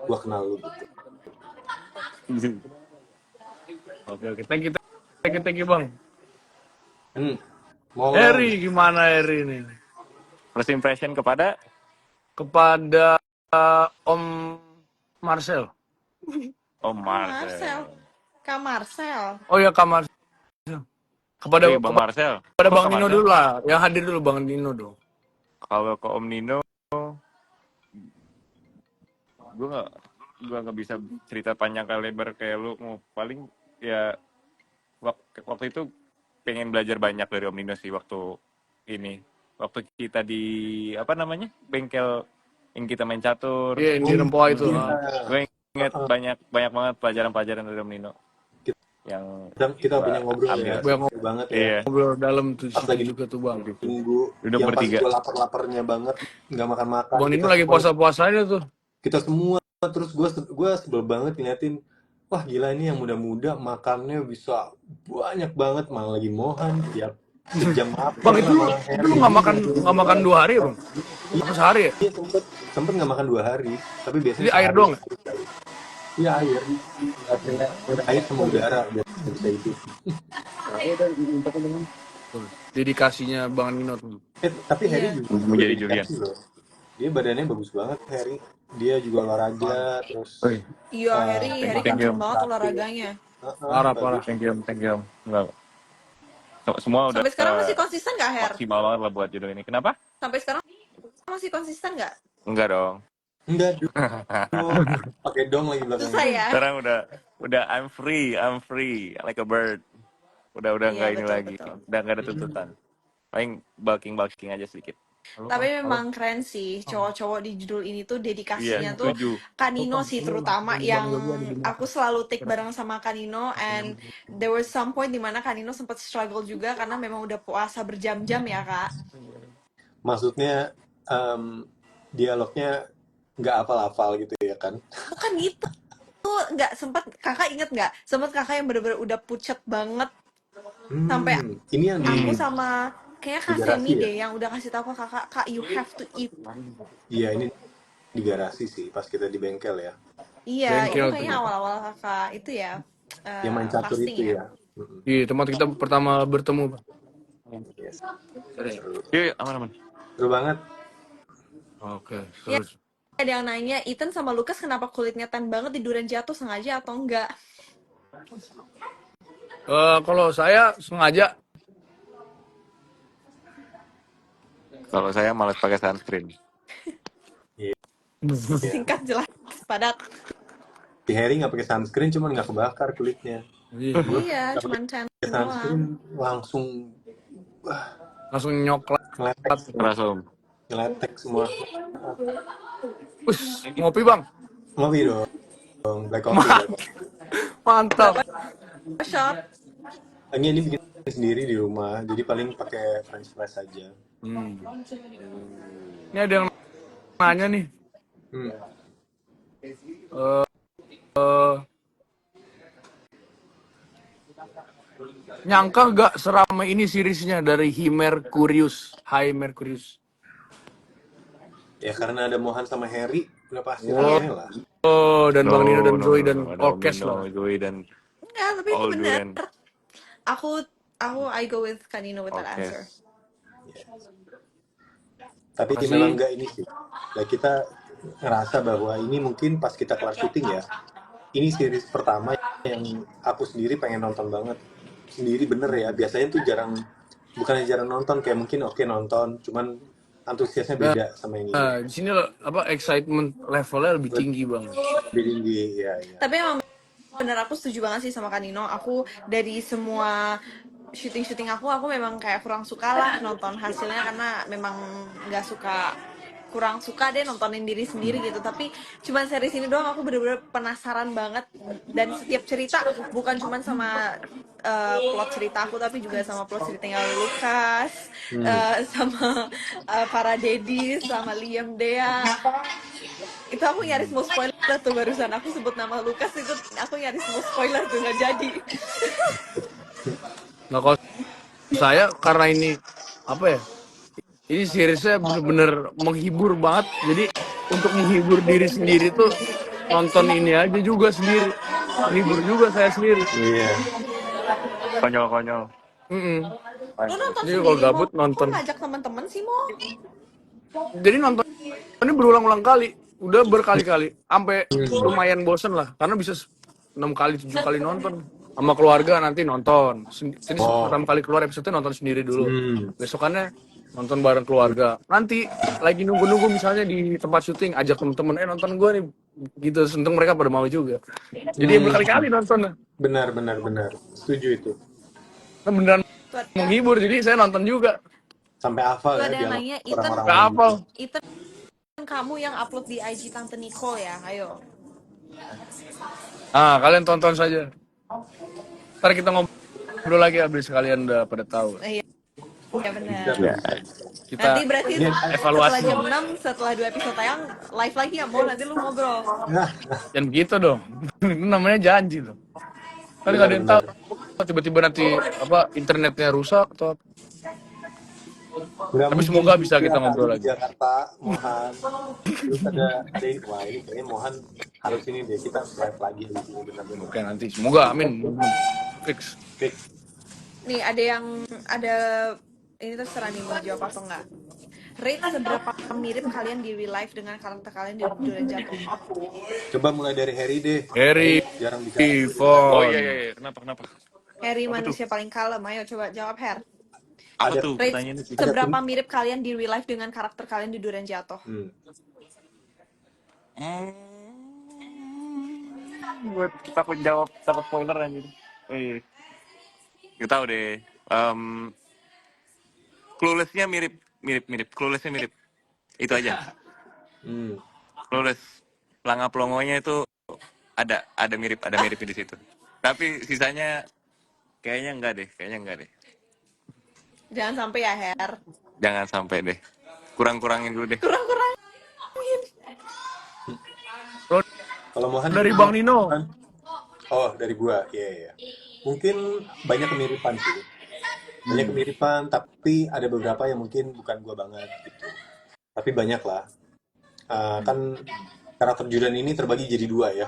B: gua kenal lu gitu.
C: Oke. Thank you Bang.
B: Mau
C: Eri, gimana Eri ini?
D: First impression kepada
C: Kepada Om Marcel.
D: Om
A: Marcel. Kak Marcel.
C: Oh ya, Kak Marcel. Kepada
D: Bang Marcel.
C: Bang Nino dulu lah. Yang hadir dulu Bang Nino dong.
D: Kalau ke Om Nino, gue nggak bisa cerita panjang kali lebar kayak lu. Paling ya waktu itu pengen belajar banyak dari Om Nino sih waktu kita di apa namanya bengkel yang kita main catur.
C: Iya, di Rempoa itu.
D: Gue inget banyak banget pelajaran dari Om Nino yang
B: kita banyak ngobrol ya, banget ya.
C: Iya. Ngobrol dalam tuh
B: Pas lagi
C: juga tuh Bang.
B: Minggu
D: duduk
B: yang
D: bertiga.
B: pas gue lapar-laparnya banget, nggak makan-makan.
C: Bang Nino lagi puasa-puasanya tuh.
B: Kita semua, terus gue sebel banget ngeliatin, wah gila ini yang muda-muda makannya bisa banyak banget, malah lagi Mohan tiap sejam apa.
C: Bang itu lu nggak makan 2 hari ya Bang? Apa sehari ya?
B: Iya sempet nggak makan 2 hari, tapi biasanya
C: jadi air doang.
B: Iya air sama udara biar bisa hidup.
C: Dedikasinya Bang Nino tuh.
B: Tapi Harry juga
D: menjadi Julian.
B: Dia badannya bagus banget Harry. Dia juga olahraga terus.
A: Iya, Harry kenceng banget olahraganya.
C: Parah.
D: Thank you. Enggak. Semua udah.
A: Sampai sekarang masih konsisten nggak, Her?
D: Maksimal banget lah buat judul ini. Kenapa?
A: Sampai sekarang masih konsisten nggak?
D: Enggak dong.
B: Enggak. Pakai dong lagi belakangnya.
A: Susah ya.
D: Sekarang udah I'm free like a bird. Udah
A: Iya,
D: enggak ini
A: betul,
D: lagi.
A: betul.
D: Udah enggak ada tuntutan. Paling bulking aja sedikit.
A: Tapi memang keren sih cowok-cowok di judul ini tuh
D: Iya,
A: dedikasinya tuh
D: setuju.
A: Kanino sih terutama yang aku selalu take bareng sama Kanino, and there was some point dimana Kanino sempat struggle juga karena memang udah puasa berjam-jam ya kak.
B: Maksudnya dialognya nggak hafal-hafal gitu ya kan?
A: Bukan gitu, nggak sempat kakak inget nggak sempat kakak yang bener-bener udah pucet banget sampai
B: Ini yang
A: aku
B: di
A: sama kayaknya Kak
B: garasi
A: Semi
B: ya?
A: deh yang udah kasih tahu ke kakak, kak you have to eat.
B: Iya, ini di garasi sih, pas kita di bengkel ya.
A: Iya, itu
C: Bengkel
A: kayaknya
C: tuh.
A: awal-awal kakak itu ya
B: Yang main catur
A: fasting
B: itu
A: ya.
B: ya. Mm-mm.
C: Di tempat kita pertama bertemu.
B: Yes,
C: Serius?
B: seru.
D: Iya, aman-aman.
B: Seru banget.
C: Oke,
A: Ya,
C: terus.
A: ada yang nanya Ethan sama Lucas kenapa kulitnya tan banget di durian jatuh, sengaja atau enggak?
C: Kalau saya sengaja.
D: Kalau saya malas pakai sunscreen.
B: Iya.
A: Singkat, jelas, padat.
B: Si Harry nggak pakai sunscreen, cuman nggak kebakar kulitnya. Gue
A: Iya,
B: nggak
A: cuman tan
B: pakai
A: doang.
B: sunscreen, langsung
C: Langsung nyoklat.
B: ngeletek,
D: Langsung.
B: ngeletek semua.
C: Wih, ngopi bang.
B: Ngopi dong, black coffee, black coffee.
C: Mantap.
A: Berapa shot?
B: Ini bikin sendiri di rumah, jadi paling pakai French press aja.
C: Ini ada yang nanya nih.
B: Hmm.
C: eh, Nyangka gak seramai ini seriesnya dari High Mercurius.
B: Ya karena ada Mohan sama Harry, udah pasti
C: Oh,
B: rame lah.
C: dan Bang Nino dan Zoe dan
D: Ada
C: orkes
D: Omino,
C: lah.
D: Zoe dan
A: Enggak, tapi itu bener.
D: Alduen.
A: Aku I go with Kanino with that
D: Oke.
A: answer.
B: Tapi
C: Makasih.
B: memang nggak ini sih. Ya, kita ngerasa bahwa ini mungkin pas kita kelar syuting ya, ini series pertama yang aku sendiri pengen nonton banget. Sendiri bener ya, biasanya tuh bukannya jarang nonton, kayak mungkin oke nonton, cuman antusiasnya beda sama yang ini.
C: Nah, di sini apa excitement levelnya lebih tinggi bang.
B: Lebih tinggi, ya.
A: Tapi emang bener, aku setuju banget sih sama Kanino. Aku dari semua syuting aku memang kayak kurang suka lah nonton hasilnya karena memang kurang suka deh nontonin diri sendiri gitu. Tapi cuman series ini doang aku bener-bener penasaran banget, dan setiap cerita bukan cuman sama plot cerita aku tapi juga sama plot ceritanya Lucas, sama para Dedis, sama Liam Dea. Itu aku nyaris mau spoiler tuh, barusan aku sebut nama Lucas itu aku nyaris mau spoiler tuh, nggak jadi.
C: Nah kalau saya karena ini apa ya? Ini seriesnya bener-bener menghibur banget. Jadi untuk menghibur diri sendiri tuh nonton ini aja juga sendiri. Menghibur juga saya sendiri.
B: Iya.
D: Konyol-konyol.
A: Lu nonton
C: Jadi
A: sendiri
C: kalau gabut
A: mau
C: nonton.
A: kok ngajak teman-teman sih mau?
C: Jadi nonton ini berulang-ulang kali. Udah berkali-kali. Sampai lumayan bosen lah. Karena bisa 6 kali, 7 kali nonton. Sama keluarga nanti nonton. Jadi pertama kali keluar episode nonton sendiri dulu. Besokannya nonton bareng keluarga. Nanti lagi nunggu-nunggu misalnya di tempat syuting, ajak temen-temen, nonton gue nih. Gitu, seneng mereka pada mau juga. Jadi berkali-kali nonton.
B: Benar. Setuju itu.
C: Kan beneran menghibur, jadi saya nonton juga.
B: Sampai hafal
A: Tuh
B: ya
A: ada yang
B: dialog
A: nanya,
B: orang-orang
C: Gak
B: lain.
C: hafal.
A: Itu kamu yang upload di IG Tante Nicole ya, ayo.
C: Nah, kalian tonton saja. Ntar kita ngobrol lagi habis kalian udah pada tahu.
A: Iya benar.
C: Kita
A: Nanti berarti
C: evaluasi.
A: setelah jam 6, setelah 2 episode tayang, live lagi ya mau, nanti lu ngobrol.
C: Jangan gitu dong. Itu namanya janji loh. Kan nggak ada yang tahu. Tiba-tiba nanti apa internetnya rusak atau apa. Tapi semoga bisa kita ngobrol lagi.
B: Di Jakarta, Mohan. Terus ada ini, wah ini kayaknya Mohan harus ini deh, kita live lagi di sini benar-benar.
C: Oke nanti semoga amin. Fix.
A: Nih ada ini terserah nih mau jawab atau enggak. Rate seberapa mirip kalian di real life dengan karakter kalian di Durian Jatuh?
B: Coba mulai dari Harry deh.
C: Harry.
B: Jarang bisa.
D: Oh iya. Kenapa?
A: Harry manusia paling kalem, ayo coba jawab Her.
D: Apa
B: Ada-
D: tuh
A: Rate
D: pertanyaannya sih?
A: seberapa mirip kalian di real life dengan karakter kalian di Durian Jatuh?
D: Gue takut jawab, takut spoiler anjir. Gak tau deh. Clueless-nya mirip mirip-mirip. Clueless-nya mirip. Itu aja.
B: Hmm.
D: Clueless. Pelanga pelongonya itu ada mirip di situ. Tapi sisanya kayaknya enggak deh.
A: Jangan sampai ya, Her.
D: Jangan sampai deh. Kurang-kurangin dulu deh.
A: Kurang-kurangin.
C: Kalau
B: Kalau Mohan
C: dari
B: gimana?
C: Bang Nino,
B: Mohan? Oh, dari gua. Iya, iya. Mungkin banyak kemiripan sih. Banyak kemiripan, tapi ada beberapa yang mungkin bukan gua banget gitu. Tapi banyak lah. Kan karakter Judan ini terbagi jadi dua ya.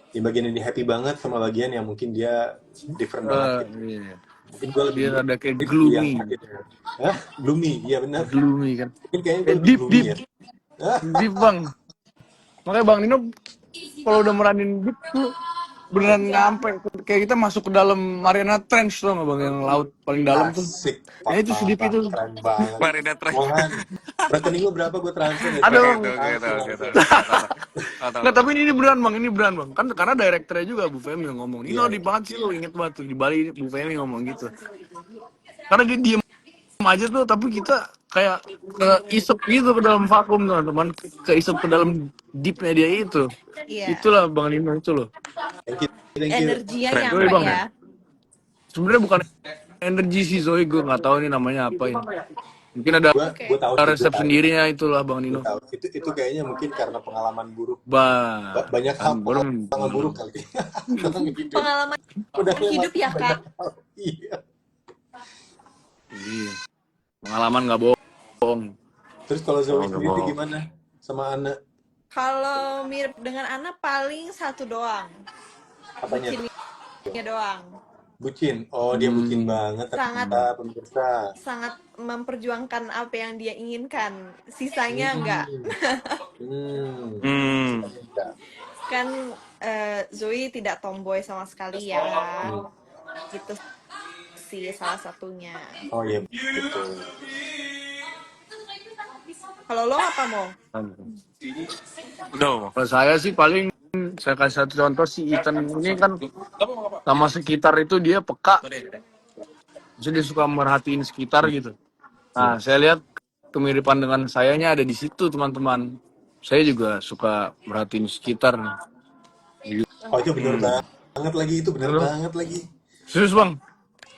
B: Di bagian yang dia happy banget sama bagian yang mungkin dia different banget gitu.
C: iya.
B: Mungkin gue lebih
C: Dia
B: mirip
C: ada kayak
B: di yang
C: gloomy,
B: akhirnya. Hah? Gloomy, iya benar.
C: gloomy kan.
B: Mungkin kayaknya gue
C: Kayak
B: lebih gloomy
C: deep,
B: ya. Hah?
C: deep Bang. Makanya Bang Nino kalau udah meranin deep tuh beneran nyampe. Kayak kita masuk ke dalam Mariana Trench tuh nggak Bang, yang laut paling dalam tuh.
B: Asik,
C: Ya itu sedip
B: parah,
C: itu.
B: keren banget.
D: Marina Track.
B: Mohan, rekening lu berapa gue transfer ya?
C: Ada
D: Oke
C: Bang.
D: itu, oke itu,
B: Langsung,
D: oke itu.
B: langsung.
C: Nggak, tapi ini beneran Bang, ini beneran Bang. Kan karena direkturnya juga Bu Femi yang ngomong. Nino
B: Iya,
C: di
B: iya.
C: banget sih lo, inget banget tuh di Bali Bu Femi ngomong gitu. Karena dia diem aja tuh, tapi kita kayak ke isep gitu ke dalam vakum teman-teman, ke isep ke dalam deepnya dia itu.
A: Iya.
C: Itulah Bang Nino itu loh.
B: Thank you, thank you.
A: Energinya
D: Keren,
C: Zoe
A: nyampe
C: Bang,
A: ya.
C: sebenarnya bukan energi sih Zoe, gue nggak tahu ini namanya apa ini. Mungkin ada
B: Gue
A: Oke.
B: tahu sih, gue
C: resep
B: tahu.
C: sendirinya itulah Bang
B: Gue
C: Nino.
B: tahu. Itu kayaknya mungkin karena pengalaman buruk.
C: Bah,
B: Banyak
C: kan
B: hal
C: belum.
B: pengalaman buruk kali. Dalam hidup.
A: Pengalaman
B: Udah
A: hidup ya,
B: banyak
A: Kak.
B: hal. Iya.
C: Iya. Pengalaman nggak bohong.
B: Terus kalau Zoe
D: nggak
B: sendiri
D: bohong.
B: gimana? Sama Ana?
A: Kalau mirip dengan Ana paling satu doang.
B: Apanya tuh?
A: Bucinnya doang.
B: Bucin. Oh, dia bucin banget
A: Sangat
B: ternyata pemirsa.
A: sangat memperjuangkan apa yang dia inginkan. Sisanya enggak.
B: Hmm.
D: Hmm.
B: Enggak.
A: Kan Zoe tidak tomboy sama sekali ya. Gitu sih salah satunya.
B: Oh iya, betul.
A: Kalau lo apa mau?
D: No.
C: Kalau saya sih paling saya kasih satu contoh si Ethan ini kan sama sekitar itu dia peka. Jadi dia suka merhatiin sekitar gitu. Nah, saya lihat kemiripan dengan sayanya ada di situ teman-teman. Saya juga suka merhatiin sekitar.
B: Oh, itu bener banget lagi, itu bener
C: Bener.
B: banget lagi.
C: Serius Bang?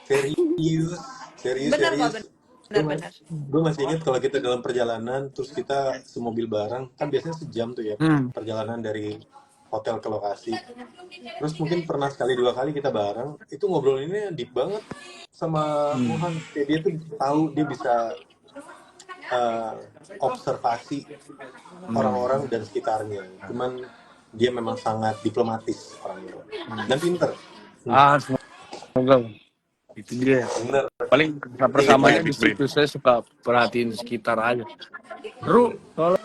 B: Serius, serius,
A: Bener kok,
B: serius.
A: bener.
B: Gue masih ingat kalau kita dalam perjalanan, terus kita semobil bareng, kan biasanya sejam tuh ya, perjalanan dari hotel ke lokasi. Terus mungkin pernah sekali dua kali kita bareng, itu ngobrolinnya deep banget sama Mohan. Kayak dia tuh tahu, dia bisa observasi orang-orang dan sekitarnya. Cuman dia memang sangat diplomatis orangnya dan pinter.
C: Ah, semoga. Itu dia.
B: Bener.
C: Paling persamanya di
D: Deep brain.
C: situ, saya suka perhatiin sekitar aja. Seru kalau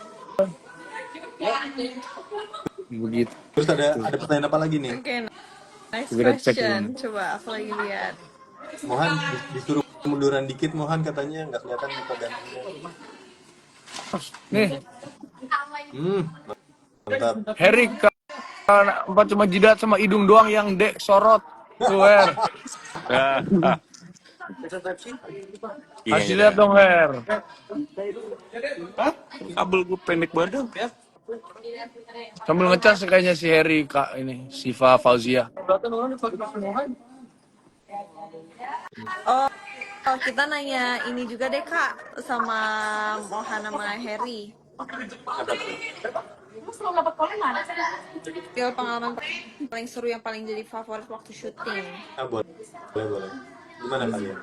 C: begitu.
B: Terus ada pertanyaan apa lagi nih?
A: Oke, nice
C: Kita cek
A: question.
C: dulu.
A: Coba aku lagi lihat.
B: Mohan disuruh munduran dikit, Mohan katanya nggak kelihatan muka gantengnya.
C: Nih,
B: Mantap.
C: Harry empat cuma jidat sama hidung doang yang dek sorot. Tuh, Her.
D: Ah, ah. Iya,
C: Kasih
D: iya,
C: lihat
D: iya.
C: dong, Her.
D: Kabel gue pendek banget.
C: Sambil ngecas kayaknya si Harry, Kak, ini, Siva Fauzia.
A: Oh, kita nanya ini juga deh Kak sama Mohan sama Harry.
B: Apa tuh?
A: Skill pengalaman paling seru yang paling jadi favorit waktu syuting.
B: Boleh, boleh. Gimana kalian?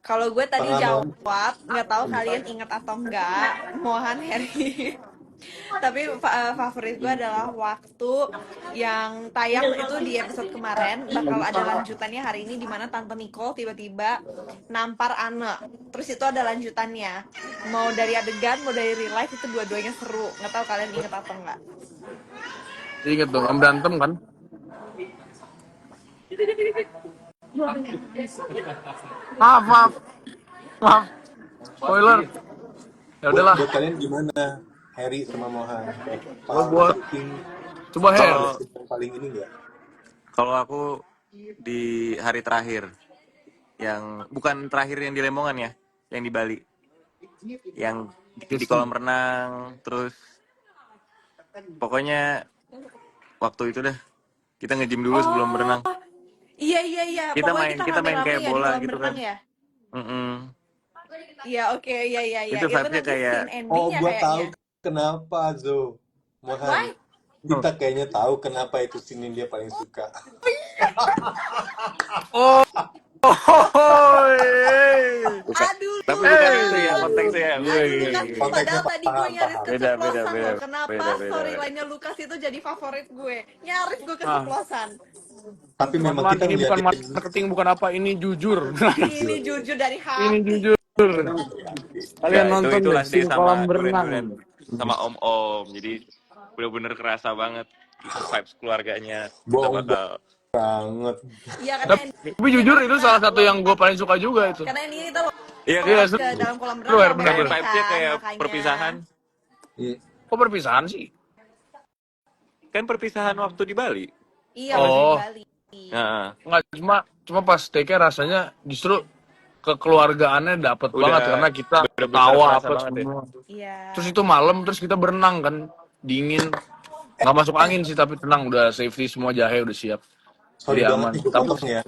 A: Kalau gue tadi
B: Pengalaman.
A: jawab, nggak tahu kalian ingat atau enggak, Mohan Harry. Tapi favorit gue adalah waktu yang tayang itu di episode kemarin, bakal ada lanjutannya hari ini, dimana Tante Nicole tiba-tiba nampar Anne. Terus itu ada lanjutannya, mau dari adegan mau dari real life, itu dua-duanya seru. Nggak tahu kalian ingat atau enggak.
C: Ingat dong, yang berantem kan? Maaf. Spoiler. Ya udahlah.
B: Buat kalian gimana? Harry sama Mohan.
C: Kalau buat coba Her.
B: Ada scene yang paling ini nggak?
D: Kalau aku di hari terakhir, yang bukan terakhir yang di Lemongan ya, yang di Bali. yang di
C: Justin.
D: kolam renang, terus pokoknya waktu itu dah kita nge-gym dulu sebelum
A: Oh,
D: berenang.
A: iya. Pokoknya kita
D: Kita main
A: rame-rame
D: kayak
A: ya di
D: bola
A: kolam
D: gitu
A: renang
D: kan.
A: ya.
D: Mm-mm.
A: Iya, oke, iya.
D: Itu
A: Itu
D: vibes-nya
A: nanti
D: kayak
A: scene
B: Oh,
A: endingnya
B: gua tahu
A: kayaknya.
B: kenapa, Zo. Mohan,
A: Why?
B: kita kayaknya tahu kenapa itu scene yang dia paling suka.
C: Oh, oh,
D: bukan.
A: Aduh,
D: Tapi bukan itu ya
A: Lukas.
D: konteksnya ya.
A: Aduh, Lukas.
B: Konteksnya
A: Padahal tadi gue nyaris
B: paham.
A: keceplosan
D: Beda.
A: loh. Kenapa
D: Beda.
A: storyline-nya Lukas itu jadi favorit gue? Nyaris gue
C: Ah,
A: keceplosan.
B: Tapi memang
C: teman-teman,
B: kita
C: ini bukan
B: ngeliatin
C: marketing, bukan apa, ini jujur.
A: Ini
B: jujur.
A: jujur dari
C: Ini
A: hati.
C: jujur. Kalian
D: Enggak,
C: nonton
D: itu
C: deh,
D: last day
C: scene kolam
D: sama
C: berenang.
D: duren-duren sama om-om. Jadi bener-bener kerasa banget itu vibes keluarganya. Kita
B: Bohong
D: bakal
B: banget.
A: Iya, karena
C: Tapi
A: endingnya
C: jujur
A: kan
C: itu
A: kita
C: salah satu yang gue paling suka juga itu.
A: karena ini kita
D: iya
C: Iya,
A: lompat
D: kan?
A: ke dalam kolam
C: seru,
A: renang
C: bener
D: Kayak
A: rame-rame
C: bener.
D: vibes-nya
A: kan,
D: kayak
A: makanya.
D: perpisahan.
B: Hmm.
C: Kok perpisahan sih?
D: Kan perpisahan waktu di Bali.
A: Iya,
D: Ya nggak
A: waktu
D: sih?
A: di
C: Oh,
A: Bali.
D: Nah,
C: nggak, cuma pas take-nya rasanya justru kekeluargaannya dapet banget karena
D: udah
C: kita
D: bener-bener
C: ketawa
D: kerasa
C: apa
D: banget ya.
C: semua. Terus
A: Iya.
C: itu malam, terus kita berenang kan, dingin, nggak masuk angin sih tapi tenang, udah safety semua, jahe udah siap,
B: Sorry
C: jadi
B: banget
C: aman.
B: nih gue
C: Tapi
B: potong ya.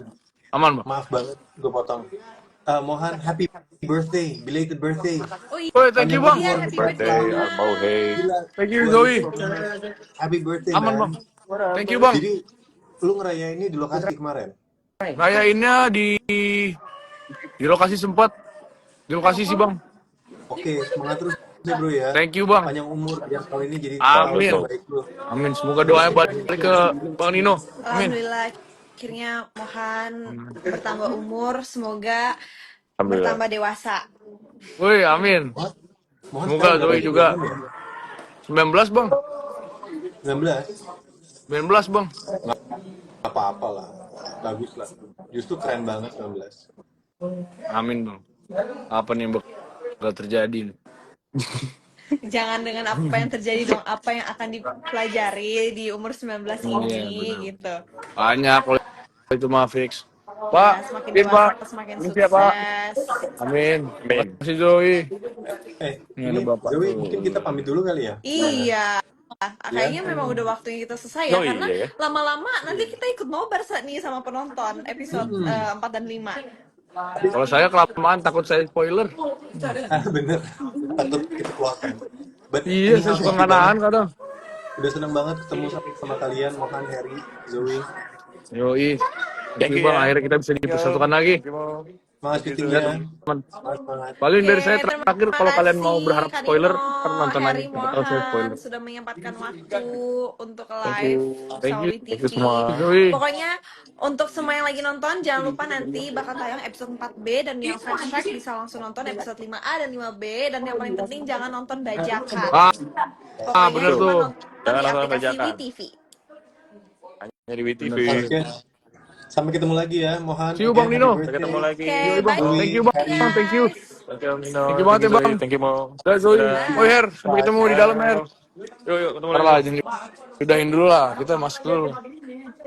C: aman bang.
B: Maaf banget gue potong. Mohan, happy birthday, belated birthday.
A: Oh
C: Woi, thank you
B: Panjang
C: bang.
A: iya,
B: umur,
A: happy birthday
B: bertahun.
D: Birthday, Armo,
A: Mohan.
D: hey.
B: Gila,
C: Thank you
B: luar
C: Zoe.
B: biasa coy. Happy birthday,
C: Aman
B: man.
C: bang. Thank you bang.
B: Jadi, lu ngerayainnya di lokasi kemarin?
C: Rayainnya di lokasi sempat, di lokasi sih bang.
B: Oke, semangat terus ya bro ya.
C: Thank you bang.
B: Panjang umur biar tahun ini jadi tahun
C: Amin.
B: terbaik lu.
C: Amin. Semoga doanya balik ke Bang Nino. Amin.
A: Alhamdulillah akhirnya Mohan bertambah umur, semoga
D: Alhamdulillah.
A: bertambah dewasa.
C: Woi, amin.
B: Mohan
C: Semoga
B: sekarang berapa
C: Zoe
B: umur
C: juga.
B: ya?
C: 19 bang.
B: 19?
C: 19 bang.
B: Nggak apa-apa lah. Bagus lah. Justru keren banget 19.
C: Amin bang. Apa nih yang bakal terjadi?
A: Jangan dengan apa yang terjadi dong, apa yang akan dipelajari di umur 19
C: Iya
A: ini
C: benar.
A: gitu.
C: Banyak kalau itu mah fix.
A: Ya,
C: Pak,
A: semakin
C: Bin
A: dewasa
C: Pak.
A: semakin
C: Permisi ya Pak.
A: sukses.
C: Amin.
D: Amin.
C: Makasih Zoe. Ini ada
B: Ini
C: bapak
B: Zoe
C: tuh.
B: mungkin kita pamit dulu kali ya?
A: Iya.
B: Ya.
A: Kayaknya memang udah waktunya kita selesai ya,
D: Oh
A: karena
D: iya ya.
A: lama-lama nanti kita ikut nobar nih sama penonton episode 4 dan 5.
C: Kalau saya kelamaan takut saya spoiler.
B: Bener. Takut kita keluarkan. But
C: Iya, saya
B: anyhow,
C: suka
B: thank you
C: nahan
B: banget.
C: kadang.
B: Udah seneng banget ketemu sama kalian, Mohan, Harry, Zoe.
C: Yoi. Thank
D: Thank
C: you
D: you
C: bang,
D: ya.
C: akhirnya kita bisa dipersatukan lagi.
D: Thank you, Mo.
B: Semangat
D: Thank you,
B: syutingnya.
D: Zoe.
C: Teman.
B: Semangat.
C: Paling dari saya
A: Terima
C: terakhir, kalau kalian mau
A: kasih
C: berharap
A: Kak
C: spoiler,
A: Nino,
C: ntar nonton aja.
A: Harry,
C: Nggak tahu saya
A: Mohan
C: spoiler.
A: sudah menyempatkan waktu untuk
D: Thank
A: live
D: you.
C: Thank
A: sama
C: you.
D: Thank you
A: WeTV.
D: semua.
C: Zoe.
A: Pokoknya untuk semua yang lagi nonton, jangan lupa nanti bakal tayang episode 4B, dan yang fast track bisa langsung nonton episode 5A dan 5B, dan yang paling penting jangan nonton bajakan.
C: Ah,
A: Pokoknya
C: bener
A: cuma
C: tuh.
A: nonton
D: Jangan
A: di
D: nonton
A: aplikasi
D: bajakan.
A: WeTV.
D: Hanya di WTV.
C: Bener.
B: Oke. Sampai ketemu lagi ya, Mohan.
C: See you
B: Again,
C: Bang
B: happy
C: Nino.
D: Sampai ketemu
B: birthday.
D: lagi.
A: Oke,
C: Yoi bang.
A: bye
C: Thank you bang.
B: Harry.
C: Thank you.
A: guys.
D: Thank you, Nino.
C: Thank you banget ya
D: Zoe.
C: bang.
D: Thank you, Mo.
C: Dah Zoe.
D: Dadah.
C: Oh Her, sampai ketemu di dalam Her.
D: Yuk, ketemu
C: Ntar
D: lagi.
C: lah, udahin dulu lah. Kita masuk dulu.